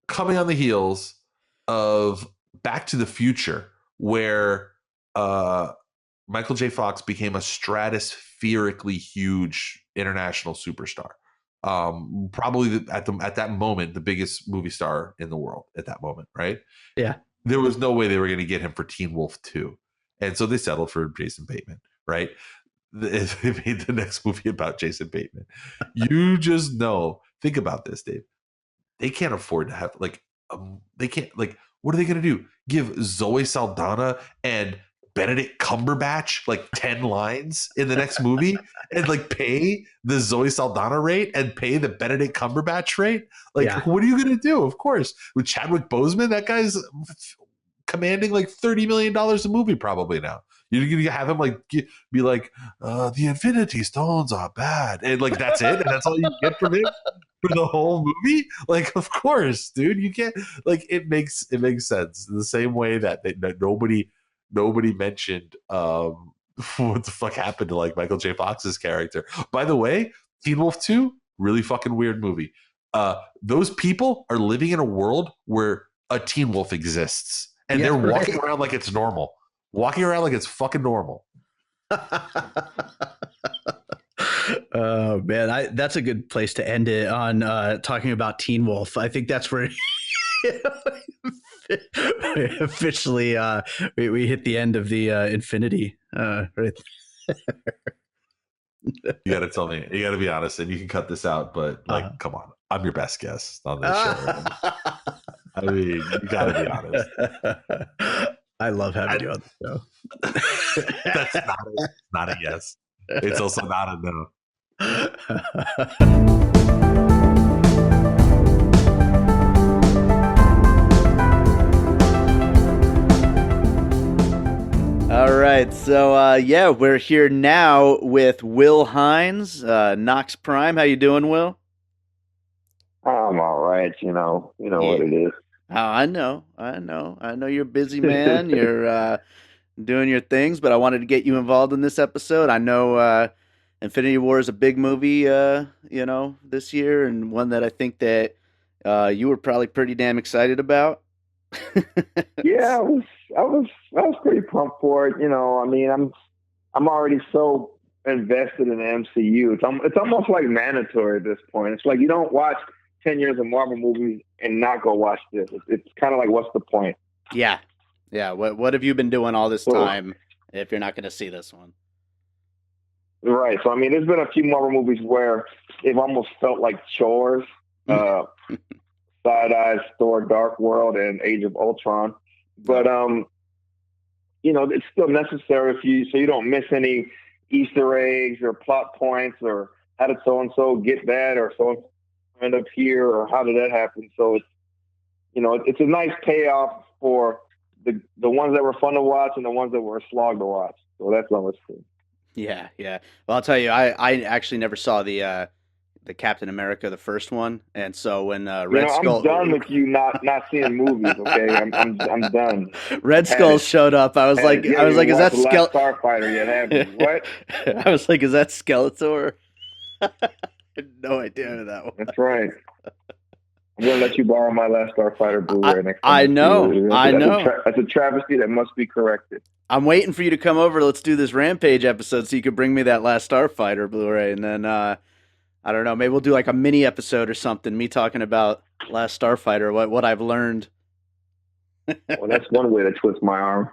coming on the heels of Back to the Future, where Michael J. Fox became a stratospherically huge international superstar. Probably at that moment, the biggest movie star in the world at that moment, right? Yeah. There was no way they were going to get him for Teen Wolf 2. And so they settled for Jason Bateman, right? They made the next movie about Jason Bateman. You just know, think about this, Dave. They can't afford to have they can't what are they going to do? Give Zoe Saldana and Benedict Cumberbatch like 10 lines in the next movie and like pay the Zoe Saldana rate and pay the Benedict Cumberbatch rate? Like, what are you going to do? Of course, with Chadwick Boseman, that guy's commanding like $30 million a movie probably now. You're going to have him like be like, the Infinity Stones are bad. And like, that's it. And that's all you get from him for the whole movie. Like, of course, dude, you can't like, it makes sense the same way that nobody mentioned, what the fuck happened to like Michael J. Fox's character. By the way, Teen Wolf 2, really fucking weird movie. Those people are living in a world where a Teen Wolf exists. And they're walking around like it's normal. Walking around like it's fucking normal. Oh man, that's a good place to end it on, talking about Teen Wolf. I think that's where officially we hit the end of the infinity. Right. You got to tell me. You got to be honest, and you can cut this out. But like, come on, I'm your best guest on this show. I mean, you got to be honest. I love having you on the show. That's not a yes. It's also not a no. All right, so yeah, we're here now with Will Hines, Nox Prime. How you doing, Will? I'm all right. You know what it is. Oh, I know you're a busy man. You're doing your things, but I wanted to get you involved in this episode. I know Infinity War is a big movie, this year, and one that I think that you were probably pretty damn excited about. Yeah, I was pretty pumped for it. I mean, I'm already so invested in the MCU. It's almost like mandatory at this point. It's like you don't watch 10 years of Marvel movies and not go watch this. It's kind of like, what's the point? Yeah. What have you been doing all this time if you're not going to see this one? Right. So I mean, there's been a few Marvel movies where they've almost felt like chores. Side Eyes, Thor, Dark World, and Age of Ultron. But it's still necessary so you don't miss any Easter eggs or plot points or how did so and so get that or so and so end up here or how did that happen. So it's a nice payoff for the ones that were fun to watch and the ones that were a slog to watch. So that's what was cool. Yeah. Well, I'll tell you, I actually never saw the Captain America, the first one, and so when Red Skull, I'm done with you not seeing movies. Okay, I'm done. Red Skull showed up. I was like, is that Starfighter yet? Have you? What? I was like, is that Skeletor? I had no idea who that was. That's right. I'm gonna let you borrow my Last Starfighter Blu-ray next time. I know. That's a travesty that must be corrected. I'm waiting for you to come over. Let's do this Rampage episode so you could bring me that Last Starfighter Blu-ray, and then I don't know, maybe we'll do like a mini episode or something. Me talking about Last Starfighter, what I've learned. Well, that's one way to twist my arm.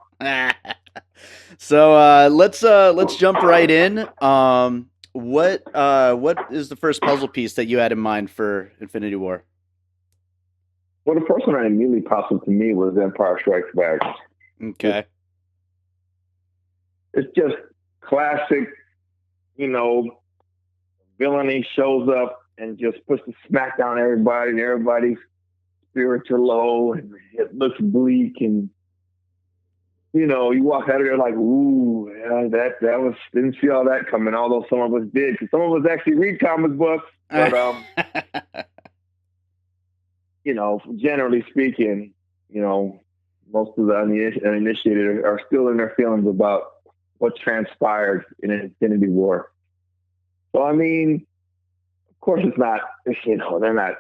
So let's jump right in. What is the first puzzle piece that you had in mind for Infinity War? Well, the first one that immediately popped up to me was Empire Strikes Back. Okay. It's just classic, villainy shows up and just puts the smack down everybody, and everybody's spirits are low, and it looks bleak, and you walk out of there like, ooh, yeah, that was, didn't see all that coming, although some of us did, because some of us actually read comic books, but generally speaking, most of the uninitiated are still in their feelings about what transpired in Infinity War. So, I mean, of course it's not, they're not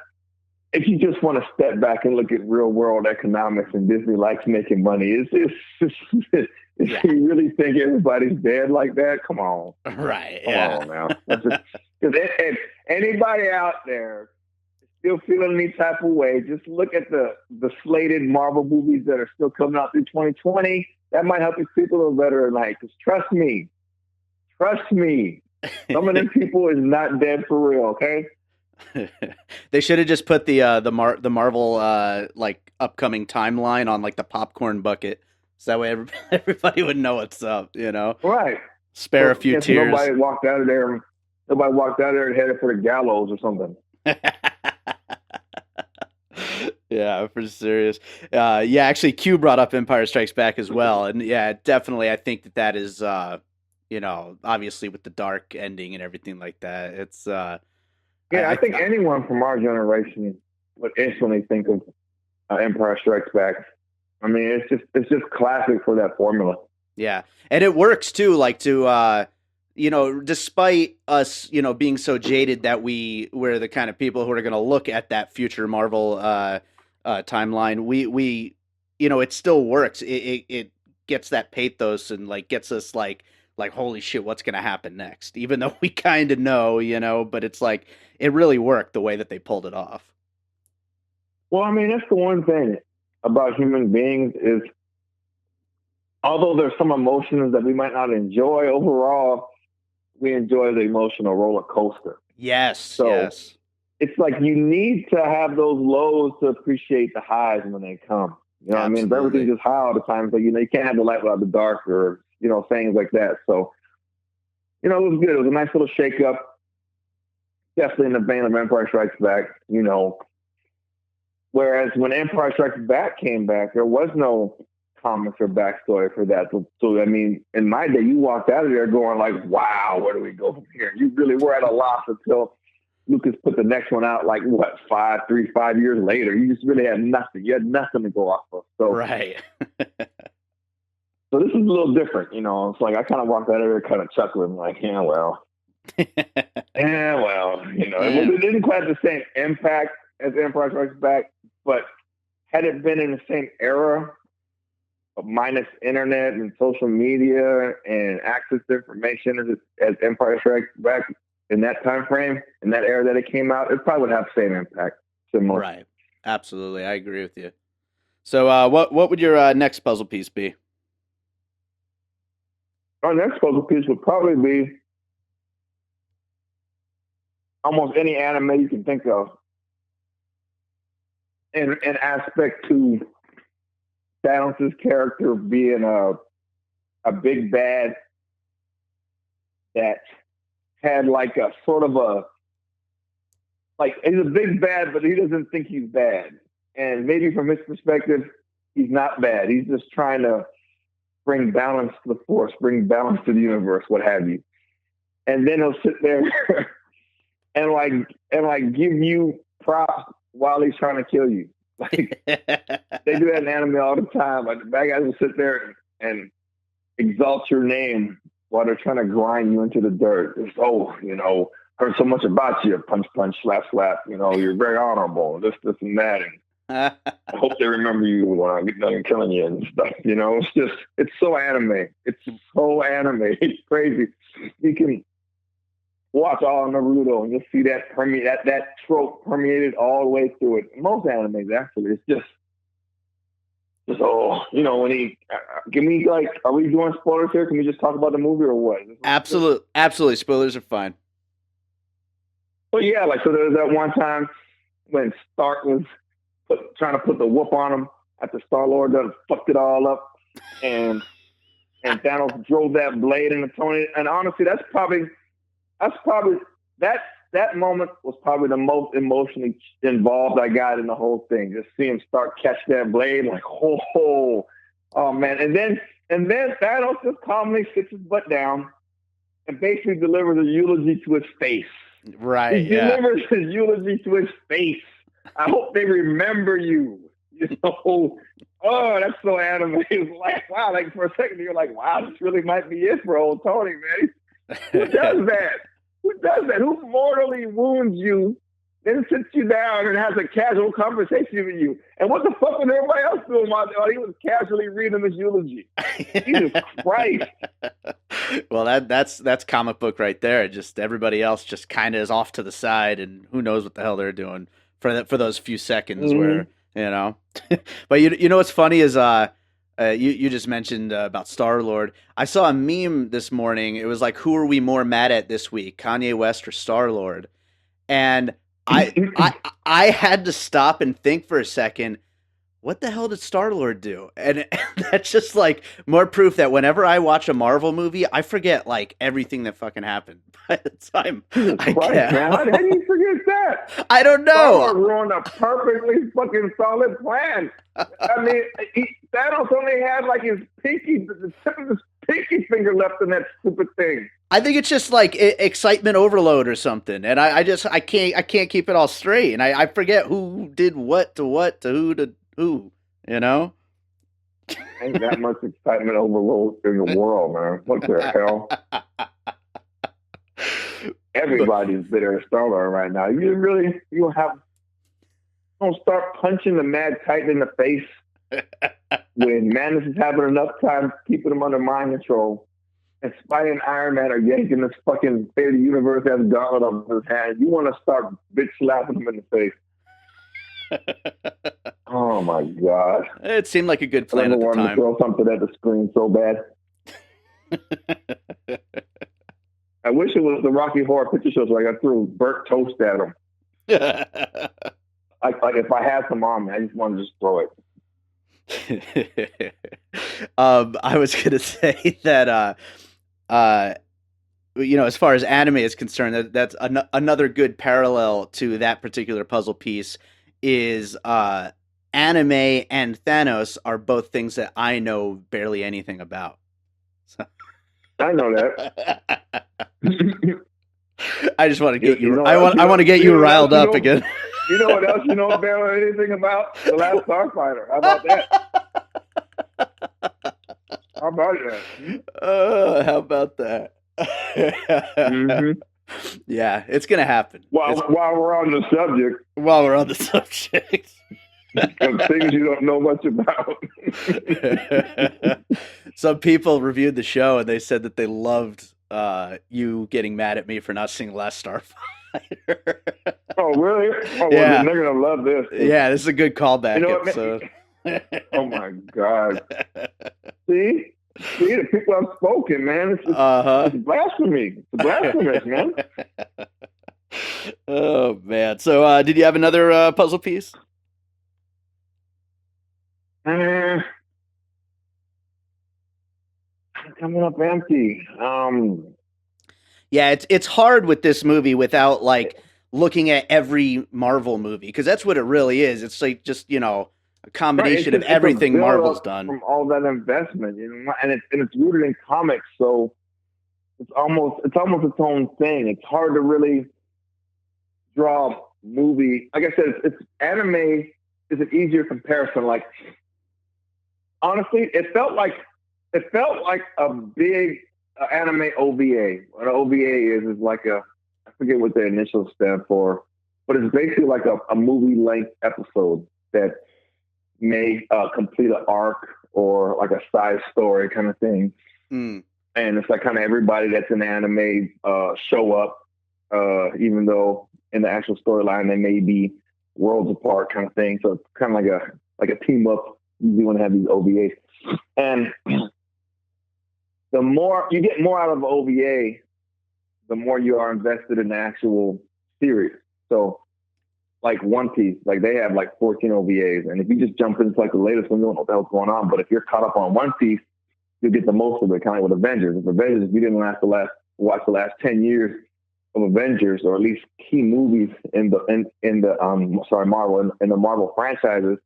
if you just want to step back and look at real world economics and Disney likes making money, if you really think everybody's dead like that, come on. Right. Come on now. Because if anybody out there still feeling any type of way, just look at the slated Marvel movies that are still coming out through 2020. That might help you sleep a little better at night. Because trust me, some of them people is not dead for real, okay? They should have just put the Marvel like upcoming timeline on like the popcorn bucket, so that way everybody would know what's up, you know? Right. Spare a few tears. Nobody walked out of there and headed for the gallows or something. Yeah, for serious. Yeah, actually, Q brought up Empire Strikes Back as well, and yeah, definitely, I think that is, you know, obviously with the dark ending and everything like that, it's. Yeah, I think anyone from our generation would instantly think of Empire Strikes Back. I mean, it's just classic for that formula. Yeah, and it works too. Like to, you know, despite us, you know, being so jaded that we're the kind of people who are going to look at that future Marvel timeline, we, you know, it still works. It gets that pathos and like gets us like holy shit, what's going to happen next? Even though we kind of know, you know, but it's like it really worked the way that they pulled it off. Well, I mean, that's the one thing about human beings is, although there's some emotions that we might not enjoy, overall, we enjoy the emotional roller coaster. Yes. So yes. It's like you need to have those lows to appreciate the highs when they come. You know what I mean? If everything's just high all the time, so, you know, you can't have the light without the dark, or, you know, things like that. So, you know, it was good. It was a nice little shakeup. Definitely in the vein of Empire Strikes Back, you know. Whereas when Empire Strikes Back came back, there was no comics or backstory for that. So, I mean, in my day, you walked out of there going like, wow, where do we go from here? You really were at a loss until Lucas put the next one out, like, what, 5 years later. You just really had nothing. You had nothing to go off of. So, right. So this is a little different, you know. It's like I kind of walked out of there kind of chuckling, like, yeah, well, you know. It didn't quite have the same impact as Empire Strikes Back, but had it been in the same era, minus internet and social media and access to information as Empire Strikes Back in that time frame, in that era that it came out, it probably would have the same impact. Similar. Right. Absolutely. I agree with you. So what would your next puzzle piece be? Our next puzzle piece would probably be almost any anime you can think of. In aspect to Thanos' character being a big bad that had like a sort of a, like, he's a big bad, but he doesn't think he's bad. And maybe from his perspective, he's not bad. He's just trying to bring balance to the force, bring balance to the universe, what have you. And then he'll sit there and give you props while he's trying to kill you. Like, they do that in anime all the time. Like, the bad guys will sit there and exalt your name while they're trying to grind you into the dirt. It's, oh, you know, heard so much about you. Punch, punch, slap, slap. You know, you're very honorable. This, and that. And I hope they remember you when I get done killing you and stuff. You know, it's so anime. It's so anime. It's crazy. You can watch all Naruto and just see that that trope permeated all the way through it. Most animes, actually, it's just oh, you know, when he can we, like, are we doing spoilers here? Can we just talk about the movie or what? Absolutely, spoilers are fine. Well, yeah, like, so there was that one time when Stark was trying to put the whoop on him after Star-Lord done fucked it all up, and Thanos drove that blade into Tony. And honestly, that's probably that moment was probably the most emotionally involved I got in the whole thing. Just seeing Stark catch that blade, like, oh man. And then Thanos just calmly sits his butt down and basically delivers a eulogy to his face. Right. He delivers his eulogy to his face. I hope they remember you. You know, oh, that's so anime. It's like, wow, like, for a second you're like, wow, this really might be it for old Tony, man. Who does that? Who does that? Who mortally wounds you then sits you down and has a casual conversation with you. And what the fuck was everybody else doing while he was casually reading his eulogy? Jesus Christ. Well, that's comic book right there. Just everybody else just kind of is off to the side, and who knows what the hell they're doing for those few seconds where, you know. But you know what's funny is you just mentioned about Star-Lord. I saw a meme this morning. It was like, who are we more mad at this week, Kanye West or Star-Lord? And I had to stop and think for a second, what the hell did Star-Lord do? And that's just like more proof that whenever I watch a Marvel movie, I forget like everything that fucking happened by the time I get out. How do you forget that? I don't know. Star-Lord ruined a perfectly fucking solid plan. I mean, Thanos only had like the tip of his pinky finger left in that stupid thing. I think it's just like excitement overload or something, and I can't keep it all straight, and I forget who did what to who to who, you know. Ain't that much excitement overload in the world, man. What the hell? Everybody's bitter at Star-Lord right now. You don't start punching the Mad Titan in the face when Manus is having enough time keeping him under mind control. And Spidey and Iron Man are yanking this fucking fate of the universe as gauntlet off his hand. You want to start bitch slapping him in the face. Oh my God. It seemed like a good plan at the time. To throw something at the screen so bad. I wish it was the Rocky Horror Picture Show so I got threw burnt toast at him. Like if I had some on me, I just want to just throw it. I was gonna say that you know, as far as anime is concerned, that's another good parallel to that particular puzzle piece is anime and Thanos are both things that I know barely anything about. So. I know that. I just want to get you. I want to get you riled up again. You know what else you know barely anything about? The Last Starfighter. How about that? How about that? How about that? Yeah, it's gonna happen. While we're on the subject. While we're on the subject. Of things you don't know much about. Some people reviewed the show and they said that they loved you getting mad at me for not seeing Last Starfighter. Oh, really? Oh, yeah. Well, they're gonna love this. Yeah, this is a good callback. You know episode. Oh my God! See, the people have spoken, man. It's blasphemy. It's blasphemous, man. Oh man! So, did you have another puzzle piece? I'm coming up empty. Yeah, it's hard with this movie without like looking at every Marvel movie because that's what it really is. It's like just a combination of everything Marvel's done from all that investment, and it's rooted in comics, so it's almost its own thing. It's hard to really draw movie. Like I said, it's anime is an easier comparison. Like honestly, it felt like a big anime OVA. What an OVA is like I forget what the initials stand for, but it's basically like a movie length episode that may complete an arc or like a side story kind of thing. And it's like kind of everybody that's in anime show up, even though in the actual storyline they may be worlds apart kind of thing. So it's kind of like a team up. You want to have these OVAs, and the more you get more out of OVA, the more you are invested in the actual series. So like One Piece, like they have like 14 OVAs. And if you just jump into like the latest one, you don't know what the hell's going on. But if you're caught up on One Piece, you'll get the most of it, kind of like with Avengers. If Avengers, if you didn't watch the last 10 years of Avengers, or at least key movies in the Marvel, in the Marvel franchises,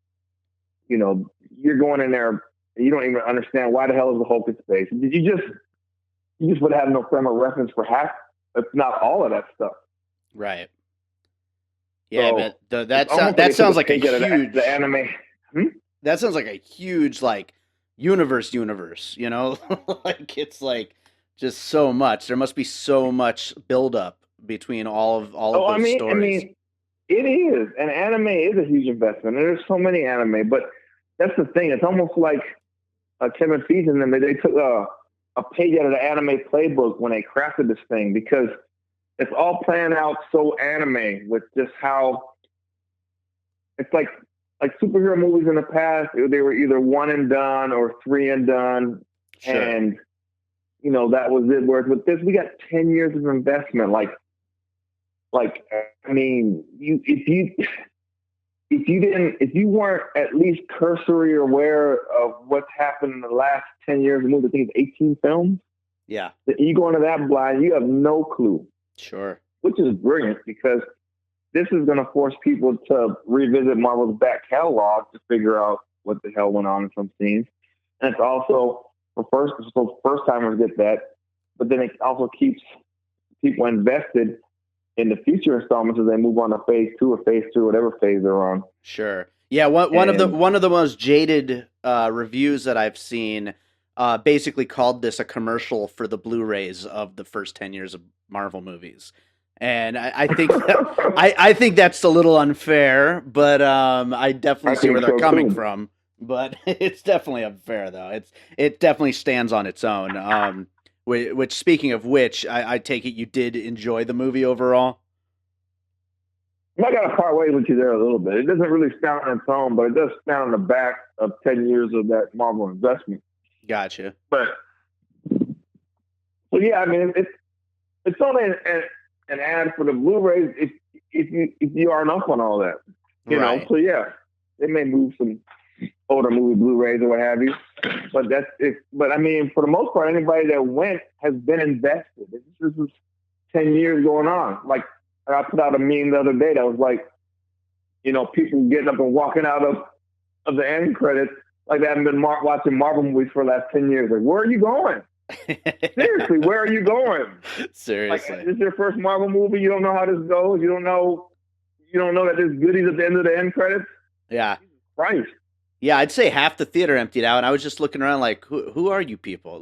you're going in there, you don't even understand why the hell is the Hulk in space. You just would have no frame of reference for half, if not all of that stuff. Right. Yeah, so, but that sounds like a huge the anime. That sounds like a huge like universe, like it's like just so much. There must be so much buildup between all of those stories. It is, and anime is a huge investment. And there's so many anime, but that's the thing. It's almost like Kevin Feige and them. They took a page out of the anime playbook when they crafted this thing because it's all planned out so anime with just how it's like superhero movies in the past. They were either one and done or three and done, Sure. and that was it. Whereas with this, we got 10 years of investment. I mean, if you weren't at least cursory aware of what's happened in the last 10 years of movies, I think it's 18 films. Yeah. You go into that blind, you have no clue. Sure. Which is brilliant because this is going to force people to revisit Marvel's back catalog to figure out what the hell went on in some scenes. And it's also first timers get that, but then it also keeps people invested in the future installments as they move on to phase 2 or phase 3, whatever phase they're on. Sure. Yeah. One of the most jaded reviews that I've seen basically called this a commercial for the Blu-rays of the first 10 years of Marvel movies. And I think I think that's a little unfair, but I definitely see where they're coming from. But it's definitely unfair, though. It definitely stands on its own. Which, speaking of which, I take it you did enjoy the movie overall. I got to part ways with you there a little bit. It doesn't really stand on its own, but it does stand on the back of 10 years of that Marvel investment. Gotcha. But yeah, I mean, it's only an ad for the Blu-rays if you aren't up on all that, you know. So yeah, they may move some older movie Blu-rays or what have you, but that's it. But I mean, for the most part, anybody that went has been invested. This is 10 years going on. Like I put out a meme the other day that was like, people getting up and walking out of the end credits like they haven't been watching Marvel movies for the last 10 years. Like, where are you going? Seriously, where are you going? Seriously, like, this is your first Marvel movie. You don't know how this goes. You don't know that there's goodies at the end of the end credits. Yeah, right. Yeah, I'd say half the theater emptied out, and I was just looking around like, who are you people?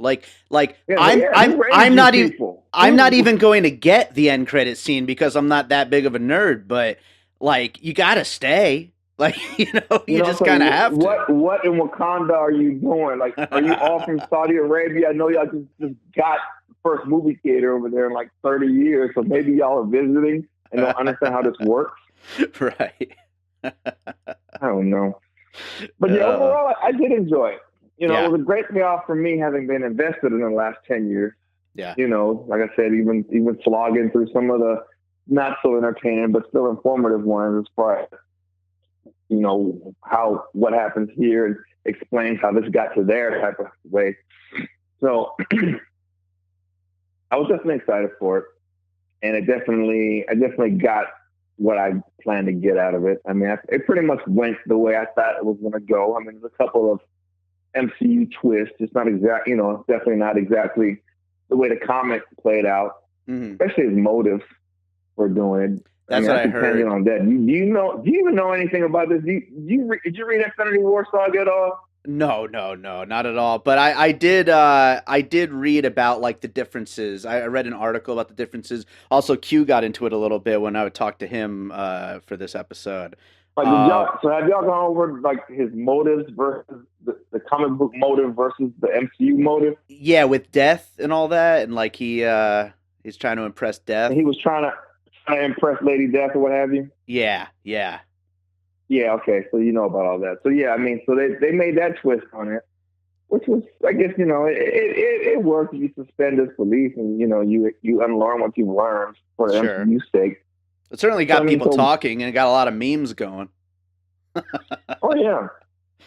I'm not even going to get the end credit scene because I'm not that big of a nerd. But like, you gotta stay. Like, you just kind of have to. What in Wakanda are you doing? Like, are you all from Saudi Arabia? I know y'all just got the first movie theater over there in like 30 years, so maybe y'all are visiting and don't understand how this works. Right. I don't know. But yeah, overall, I did enjoy it. It was a great payoff for me having been invested in the last 10 years. Yeah. Like I said, even slogging through some of the not so entertaining but still informative ones as far as what happens here and explains how this got to there type of way. So I was definitely excited for it, and I definitely got what I planned to get out of it. I mean, it pretty much went the way I thought it was going to go. I mean, there's a couple of MCU twists. It's not exact, it's definitely not exactly the way the comic played out, especially his motives for doing it. That's what I heard. On that. Do you even know anything about this? Did you read Infinity War saga at all? No, not at all. But I did read about like the differences. I read an article about the differences. Also, Q got into it a little bit when I would talk to him for this episode. Like, so have y'all gone over like his motives versus the comic book motive versus the MCU motive? Yeah, with Death and all that, and like he's trying to impress Death. And he was trying to impress Lady Death or what have you. Yeah. Yeah, okay, so you know about all that. So yeah, I mean, so they made that twist on it, which was, I guess, it worked. You suspend disbelief and, you unlearn what you've learned for the MCU's sake. It certainly got people talking and it got a lot of memes going. Oh yeah.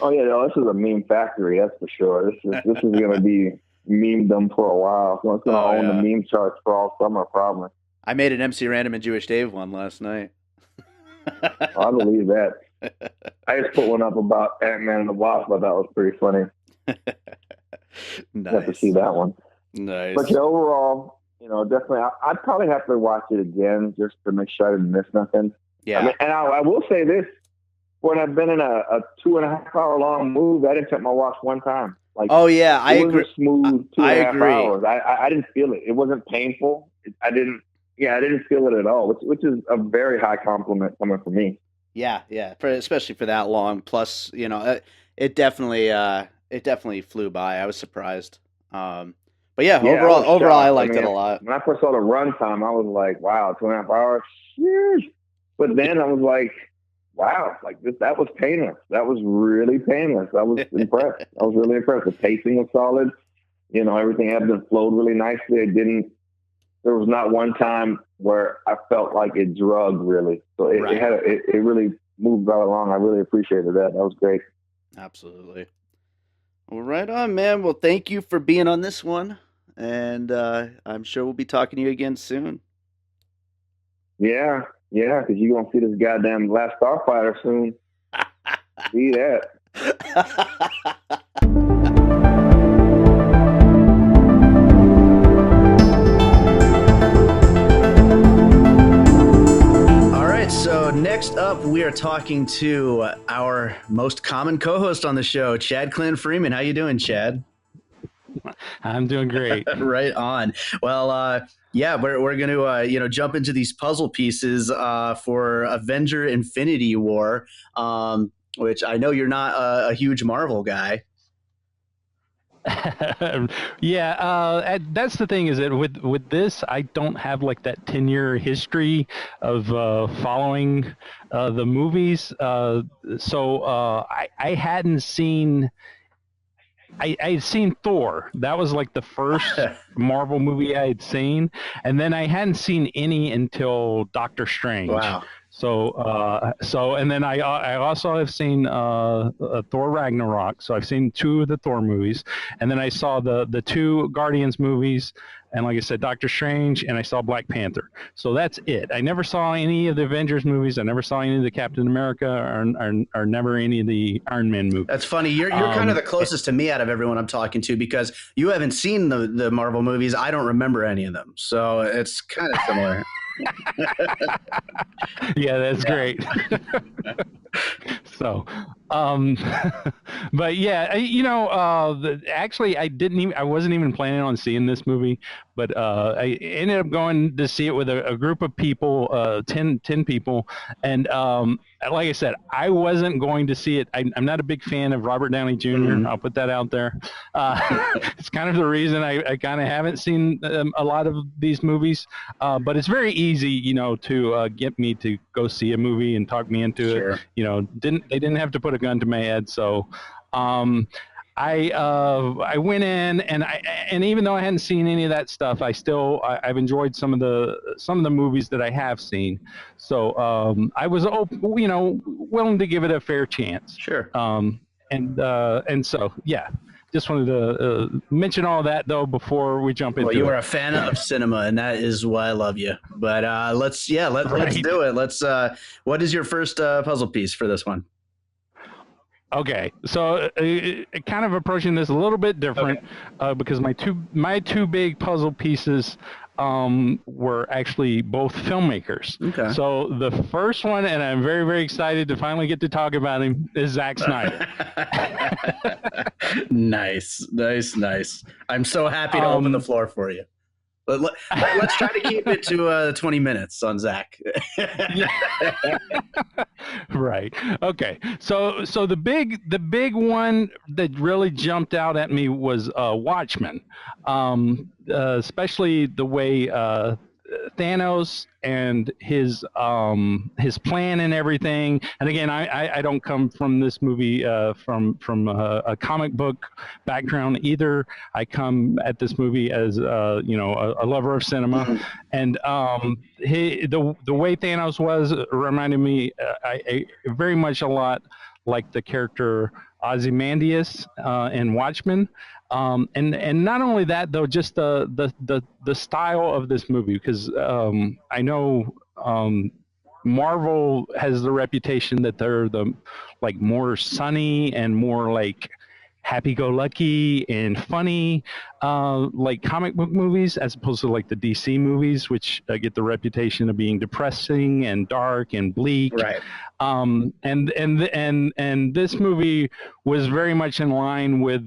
No, this is a meme factory, that's for sure. This is going to be memedom for a while. So it's going to own the meme charts for all summer, probably. I made an MC Random and Jewish Dave one last night. I believe that. I just put one up about Ant-Man and the Wasp. I thought was pretty funny. Nice. Have to see that one. Nice. But overall, definitely, I'd probably have to watch it again just to make sure I didn't miss nothing. Yeah. I mean, and I will say this: when I've been in a 2.5 hour long movie, I didn't take my watch one time. Like, oh yeah, I agree. Smooth 2.5 I agree. hours. I didn't feel it. It wasn't painful. I didn't Yeah, I didn't feel it at all, which is a very high compliment coming from me. Yeah, yeah, especially for that long. Plus, it definitely flew by. I was surprised. But yeah, Yeah, I was overall, I shocked. I liked it mean, a lot. when I first saw the runtime, I was like, wow, 2.5 hours. Sheesh. But then I was like, wow, like that was painless. That was really painless. I was impressed. I was really impressed. The pacing was solid. Everything ebbed and flowed really nicely. There was not one time where I felt like it drugged really. So it really moved right along. I really appreciated that. That was great. Absolutely. Well, right on, man. Well, thank you for being on this one. And I'm sure we'll be talking to you again soon. Yeah, because you're going to see this goddamn Last Starfighter soon. See that. All right, so next up, we are talking to our most common co-host on the show, Chad Clint Freeman. How you doing, Chad? I'm doing great. Right on. Well, yeah, we're going to jump into these puzzle pieces for Avenger Infinity War, which I know you're not a huge Marvel guy. Yeah, that's the thing, is that with this, I don't have like that 10-year history of following the movies. So I hadn't seen. I'd seen Thor. That was like the first Marvel movie I had seen, and then I hadn't seen any until Doctor Strange. Wow. So and then I also have seen Thor Ragnarok. So I've seen 2 of the Thor movies, and then I saw the 2 Guardians movies, and like I said, Doctor Strange, and I saw Black Panther. So that's it. I never saw any of the Avengers movies. I never saw any of the Captain America, or never any of the Iron Man movies. That's funny. You're kind of the closest to me out of everyone I'm talking to, because you haven't seen the Marvel movies. I don't remember any of them, so it's kind of similar. Yeah, that's great. So, but yeah, actually, I wasn't even planning on seeing this movie, but I ended up going to see it with a group of people, 10 people, and like I said, I wasn't going to see it. I'm not a big fan of Robert Downey Jr. Mm-hmm. I'll put that out there. It's kind of the reason I kind of haven't seen a lot of these movies, but it's very easy, to get me to go see a movie and talk me into it. They didn't have to put a gun to my head. So I went in, and even though I hadn't seen any of that stuff, I've enjoyed some of the movies that I have seen. So I was willing to give it a fair chance. Sure. And so yeah. Just wanted to mention all that, though, before we jump into it. Well, you are a fan of cinema, and that is why I love you. But let's do it. What is your first puzzle piece for this one? Okay, so kind of approaching this a little bit different, because my two big puzzle pieces were actually both filmmakers. Okay. So the first one, and I'm very, very excited to finally get to talk about him, is Zack Snyder. Nice. I'm so happy to open the floor for you. Let's try to keep it to 20 minutes on Zack. Right. Okay. So the big one that really jumped out at me was Watchmen, especially the way Thanos and his plan and everything. And again, I don't come from this movie from a comic book background either. I come at this movie as a lover of cinema, and the way Thanos was reminded me very much a lot like the character Ozymandias in Watchmen. And not only that, though, just the style of this movie, because I know Marvel has the reputation that they're the more sunny and more happy-go-lucky and funny comic book movies, as opposed to the DC movies, which get the reputation of being depressing and dark and bleak. Right. And this movie was very much in line with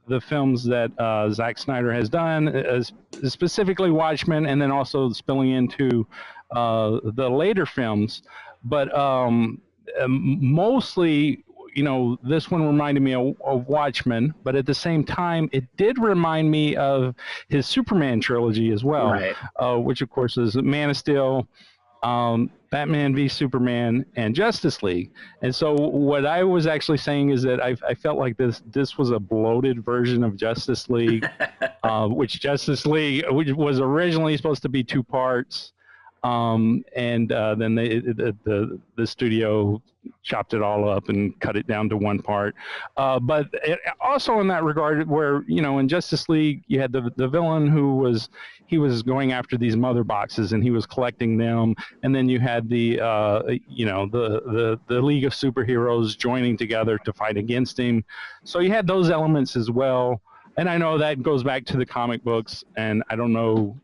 the films that Zack Snyder has done, specifically Watchmen, and then also spilling into the later films. But mostly, this one reminded me of Watchmen, but at the same time, it did remind me of his Superman trilogy as well, Right. Which of course is Man of Steel, Batman v Superman, and Justice League. And so what I was actually saying is that I felt like this was a bloated version of Justice League, which was originally supposed to be 2 parts. And then the studio chopped it all up and cut it down to 1 part. But also in that regard, where in Justice League you had the villain who was going after these mother boxes and he was collecting them, and then you had the League of Superheroes joining together to fight against him. So you had those elements as well. And I know that goes back to the comic books, and I don't know,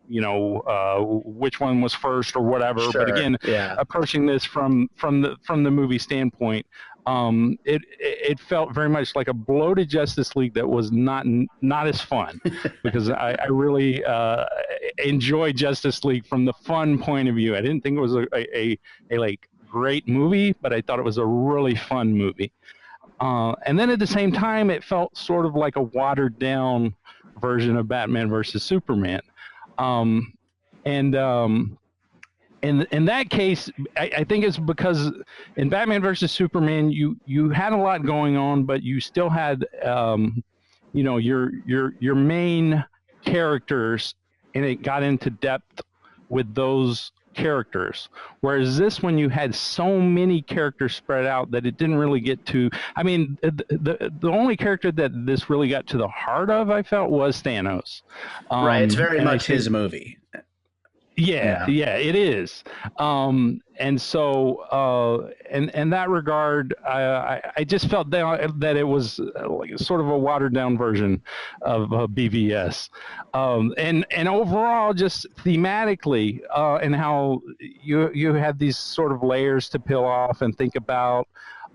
which one was first or whatever. Sure, but again, yeah. approaching this from the movie standpoint, it felt very much like a bloated Justice League that was not as fun, because I really enjoyed Justice League from the fun point of view. I didn't think it was a great movie, but I thought it was a really fun movie. And then at the same time, it felt sort of like a watered down version of Batman versus Superman. And in that case, I think it's because in Batman versus Superman, you had a lot going on, but you still had, your main characters, and it got into depth with those characters, whereas this one you had so many characters spread out that it didn't really get to. I mean, the only character that this really got to the heart of, I felt, was Thanos. Right, it's very much his movie. Yeah, it is. And so, in that regard, I just felt that it was like sort of a watered down version of BVS. And overall, just thematically, and how you have these sort of layers to peel off and think about.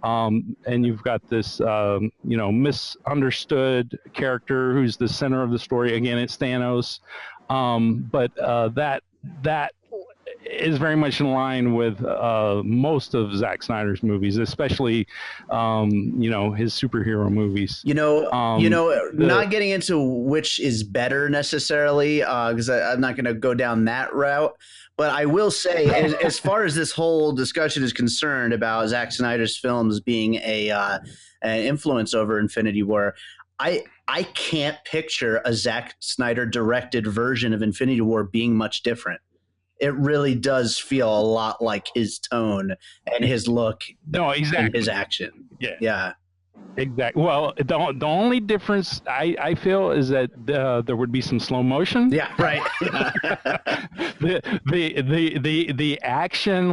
And you've got this, misunderstood character who's the center of the story. Again, it's Thanos. But that is very much in line with most of Zack Snyder's movies, especially his superhero movies. Not getting into which is better necessarily, because I'm not going to go down that route. But I will say, as far as this whole discussion is concerned about Zack Snyder's films being an influence over Infinity War, I can't picture a Zack Snyder directed version of Infinity War being much different. It really does feel a lot like his tone and his look. No, exactly. And his action. Yeah. Exactly. Well, the only difference I feel is that there would be some slow motion. Yeah, right. the action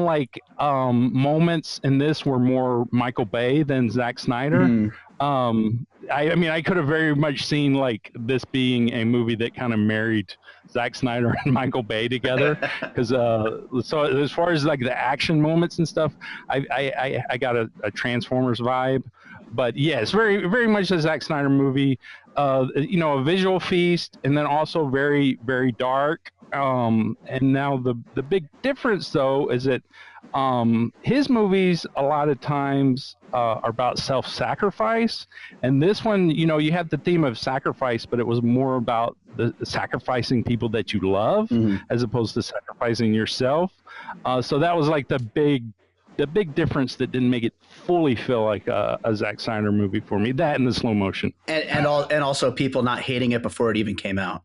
moments in this were more Michael Bay than Zack Snyder. I could have very much seen this being a movie that kind of married Zack Snyder and Michael Bay together, because so as far as the action moments and stuff, I got a Transformers vibe. But yeah, it's very, very much a Zack Snyder movie. A visual feast, and then also very, very dark. And now the big difference, though, is that his movies a lot of times are about self-sacrifice, and this one, you have the theme of sacrifice, but it was more about the sacrificing people that you love, as opposed to sacrificing yourself. So that was the big difference that didn't make it fully feel like a Zack Snyder movie for me. That and the slow motion, and also people not hating it before it even came out,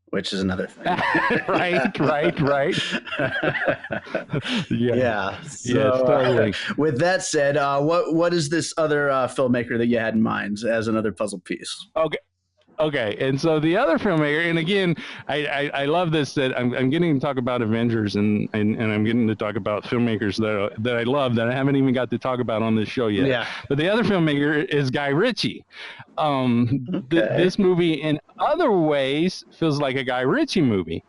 which is another thing. right. Yeah. So, totally. With that said, what is this other filmmaker that you had in mind as another puzzle piece? Okay, and so the other filmmaker, and again, I love this, that I'm getting to talk about Avengers, and I'm getting to talk about filmmakers that I love that I haven't even got to talk about on this show yet. Yeah. But the other filmmaker is Guy Ritchie. This movie, in other ways, feels like a Guy Ritchie movie,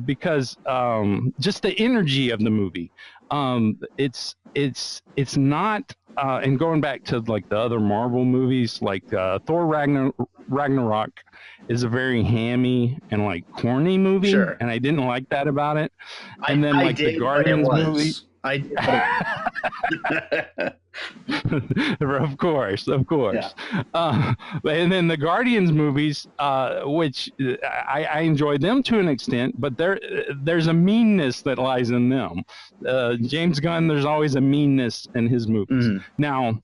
because just the energy of the movie. It's not and going back to like the other Marvel movies, like Thor Ragnarok is a very hammy and like corny movie, Sure. and I didn't like that about it. And then like the did, Guardians but it movie. was. I did, Of course. Yeah. And then the Guardians movies, which I enjoyed them to an extent, but there's a meanness that lies in them. James Gunn, there's always a meanness in his movies. Mhm. Now,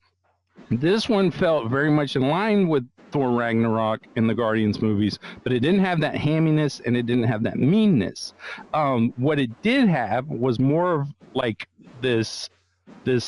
this one felt very much in line with Thor Ragnarok in the Guardians movies, but it didn't have that hamminess and it didn't have that meanness. What it did have was more of like this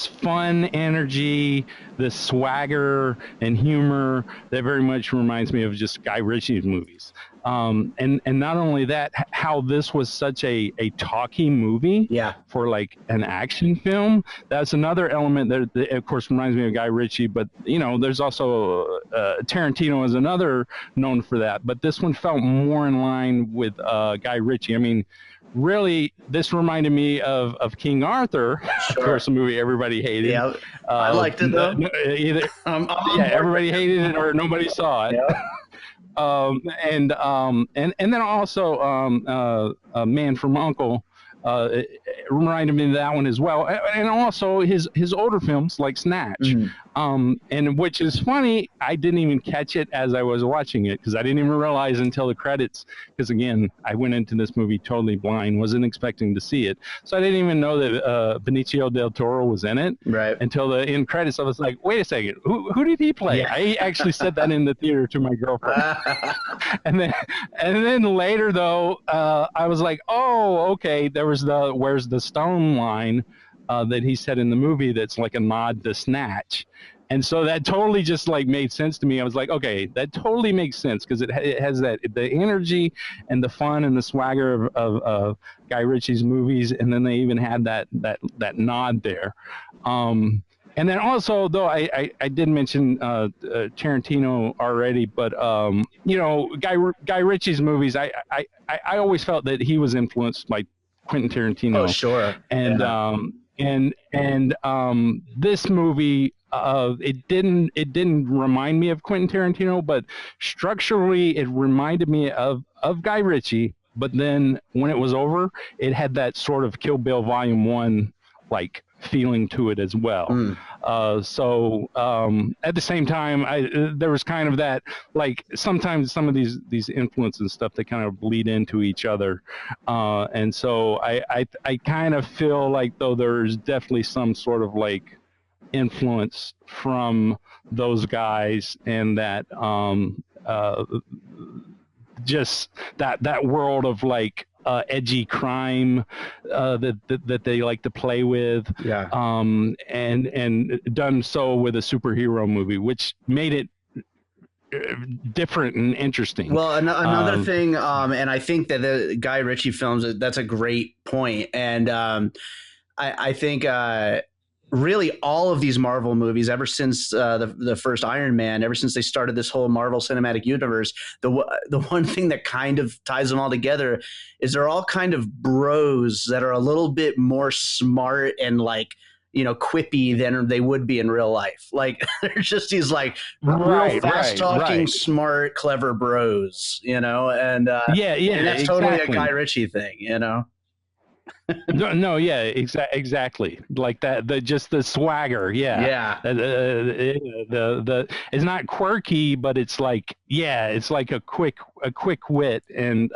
fun energy, this swagger and humor that very much reminds me of just Guy Ritchie's movies. And not only that, how this was such a talky movie Yeah. for like an action film. That's another element that of course reminds me of Guy Ritchie, but you know, there's also Tarantino is another known for that, but this one felt more in line with Guy Ritchie. I mean, really, this reminded me of King Arthur, of course, a movie everybody hated. Yeah. I liked it though. Either, everybody hated it or nobody saw it. Yeah. And then also Man from Uncle it reminded me of that one as well, and also his older films like Snatch. And which is funny, I didn't even catch it as I was watching it because I didn't even realize until the credits, because again, I went into this movie totally blind, wasn't expecting to see it, so I didn't even know that Benicio del Toro was in it until the end credits. I was like, wait a second, who did he play? Yeah. I actually said that in the theater to my girlfriend. and then later though, I was like, oh, okay, there was the "Where's the Stone" line that he said in the movie that's like a nod to Snatch. And so that totally just like made sense to me. I was like, okay, that totally makes sense because it has that the energy and the fun and the swagger of Guy Ritchie's movies, and then they even had that nod there. And then also, though I did mention Tarantino already, but you know, Guy Ritchie's movies, I always felt that he was influenced by Quentin Tarantino. Oh, sure. And this movie, it didn't remind me of Quentin Tarantino, but structurally it reminded me of Guy Ritchie. But then when it was over, it had that sort of Kill Bill Volume 1 like feeling to it as well. So at the same time, there was kind of that, like sometimes some of these influences and stuff, they kind of bleed into each other. And so I kind of feel like though there's definitely some sort of like influence from those guys, and that just that world of like edgy crime that they like to play with, and done so with a superhero movie, which made it different and interesting. Well, another thing, and I think that the Guy Ritchie films, that's a great point, and I think really all of these Marvel movies, ever since the first Iron Man, ever since they started this whole Marvel Cinematic Universe, the one thing that kind of ties them all together is they're all kind of bros that are a little bit more smart and like, you know, quippy than they would be in real life. Like they're just these like real fast talking, smart, clever bros, you know, and and that's totally a Guy Ritchie thing, you know. Exactly, like that. Just the swagger, the it's not quirky, but it's like it's like a quick wit, and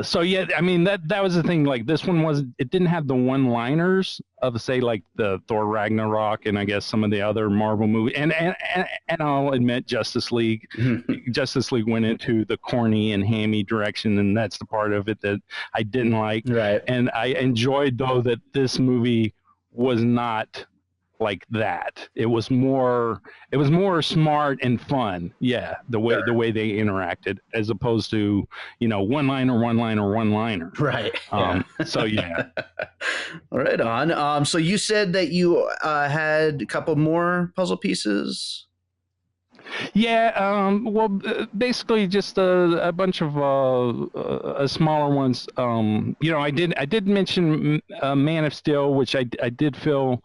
so I mean that was the thing. Like this one it didn't have the one-liners of say like the Thor Ragnarok and I guess some of the other Marvel movies, and I'll admit Justice League went into the corny and hammy direction, and that's the part of it that I didn't like. And I enjoyed though that this movie was not like that. It was more smart and fun. The way they interacted, as opposed to, you know, one liner. So right on. So you said that you had a couple more puzzle pieces. Well, basically just a bunch of smaller ones. You know, I did mention Man of Steel, which I did feel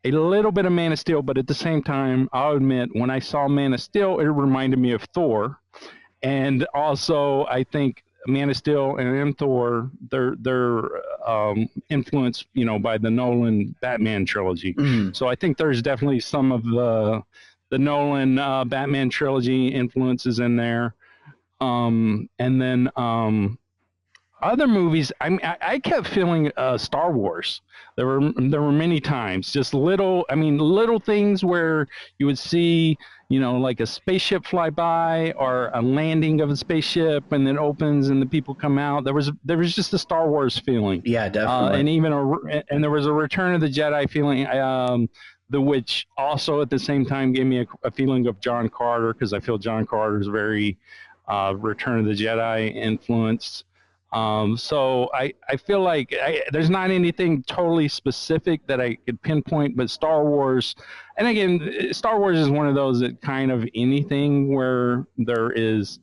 a little bit of Man of Steel, but at the same time, I'll admit, when I saw Man of Steel, it reminded me of Thor. And also, I think Man of Steel and Thor, they're influenced, by the Nolan Batman trilogy. So I think there's definitely some of the Nolan Batman trilogy influences in there. And then other movies, I kept feeling Star Wars. There were many times just little things where you would see, like a spaceship fly by or a landing of a spaceship, and then opens and the people come out. There was just a Star Wars feeling. Yeah, definitely. And even there was a Return of the Jedi feeling. Which also at the same time gave me a feeling of John Carter, because I feel John Carter is very Return of the Jedi influenced. So I feel like there's not anything totally specific that I could pinpoint, but Star Wars, and again, Star Wars is one of those that kind of anything where there is,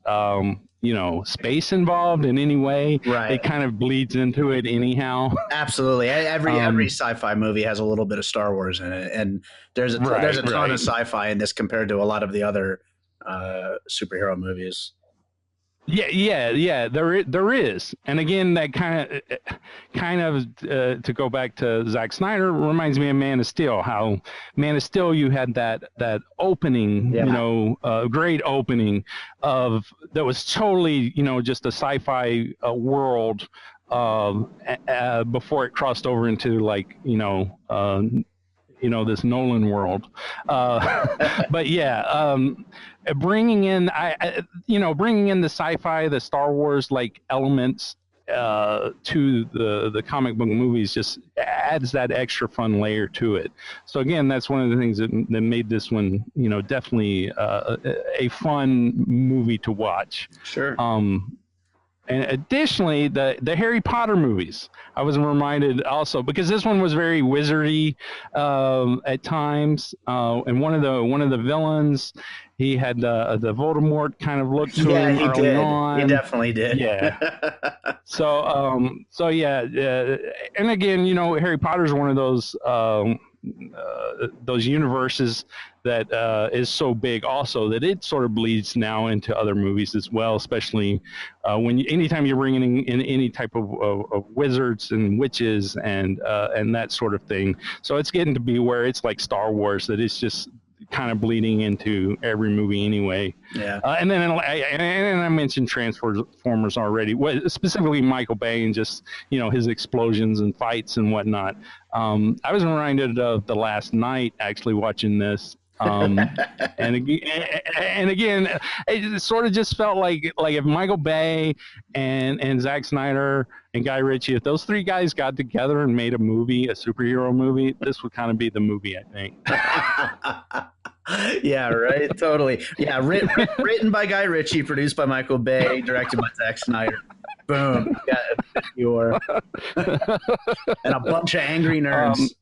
space involved in any way, right, it kind of bleeds into it anyhow. Absolutely. Every sci-fi movie has a little bit of Star Wars in it, and there's a ton of sci-fi in this compared to a lot of the other superhero movies. Yeah. There is, and again, that kind of to go back to Zack Snyder, reminds me of Man of Steel. How Man of Steel, you had that opening, great opening that was totally, just a sci-fi world before it crossed over into this Nolan world. But yeah, bringing in the sci-fi, the Star Wars like elements to the comic book movies just adds that extra fun layer to it. So again, that's one of the things that made this one, definitely a fun movie to watch. Sure. And additionally, the Harry Potter movies, I was reminded also, because this one was very wizardy at times, and one of the villains, he had the Voldemort kind of look to him early on. He definitely did. Yeah. So yeah, and again, Harry Potter is one of those universes that is so big also that it sort of bleeds now into other movies as well, especially anytime you're bringing in any type of wizards and witches and that sort of thing. So it's getting to be where it's like Star Wars, that it's just kind of bleeding into every movie anyway. Yeah. And then I mentioned Transformers already, specifically Michael Bay and just, his explosions and fights and whatnot. I was reminded of The Last Night actually watching this. And again, it sort of just felt like if Michael Bay and Zack Snyder and Guy Ritchie, if those three guys got together and made a superhero movie, this would kind of be the movie, I think. Yeah, right. Totally. Yeah, written by Guy Ritchie, produced by Michael Bay, directed by Zack Snyder. Boom. And a bunch of angry nerds.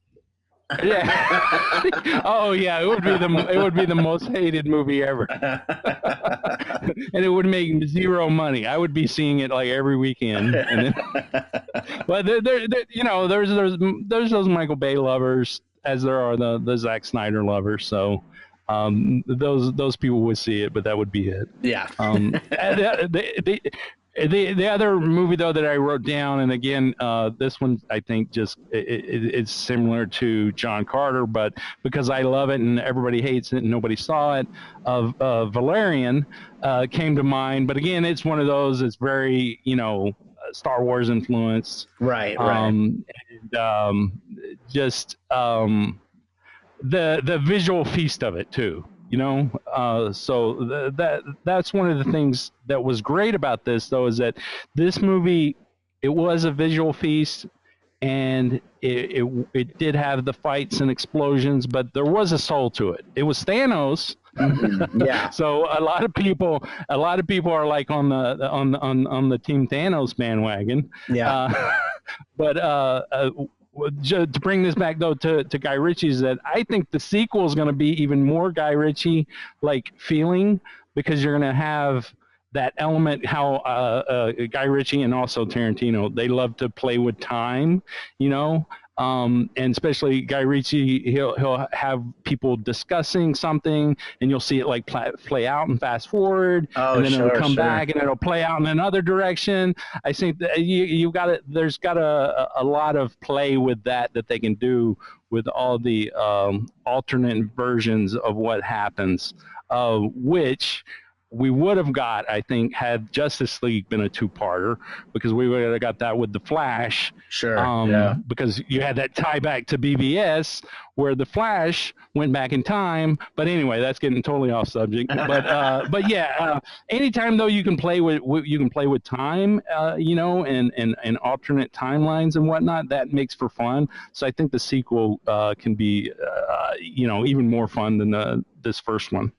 Yeah. Oh yeah, it would be the most hated movie ever. And it would make zero money. I would be seeing it like every weekend. But there's those Michael Bay lovers, as there are the Zack Snyder lovers. So those people would see it, but that would be it. Yeah. The other movie though that I wrote down, and again, this one I think just it's similar to John Carter, but because I love it and everybody hates it and nobody saw it, Valerian came to mind. But again, it's one of those that's very Star Wars influenced, right. And just the visual feast of it too. So that's one of the things that was great about this, though, is that this movie, it was a visual feast, and it did have the fights and explosions, but there was a soul to it. It was Thanos. Mm-hmm. Yeah. So a lot of people are like on the Team Thanos bandwagon. Yeah. To bring this back though to Guy Ritchie's, that I think the sequel is going to be even more Guy Ritchie like feeling, because you're going to have that element how Guy Ritchie and also Tarantino, they love to play with time, and especially Guy Ritchie, he'll have people discussing something, and you'll see it like play out and fast forward, and then it'll come back and it'll play out in another direction. I think that you got it. There's got a lot of play with that they can do with all the alternate versions of what happens, which we would have got, I think, had Justice League been a two-parter, because we would have got that with the Flash. Sure. Because you had that tie back to BVS where the Flash went back in time. But anyway, that's getting totally off subject. But yeah, anytime though you can play with time, and alternate timelines and whatnot, that makes for fun. So I think the sequel can be, even more fun than this first one.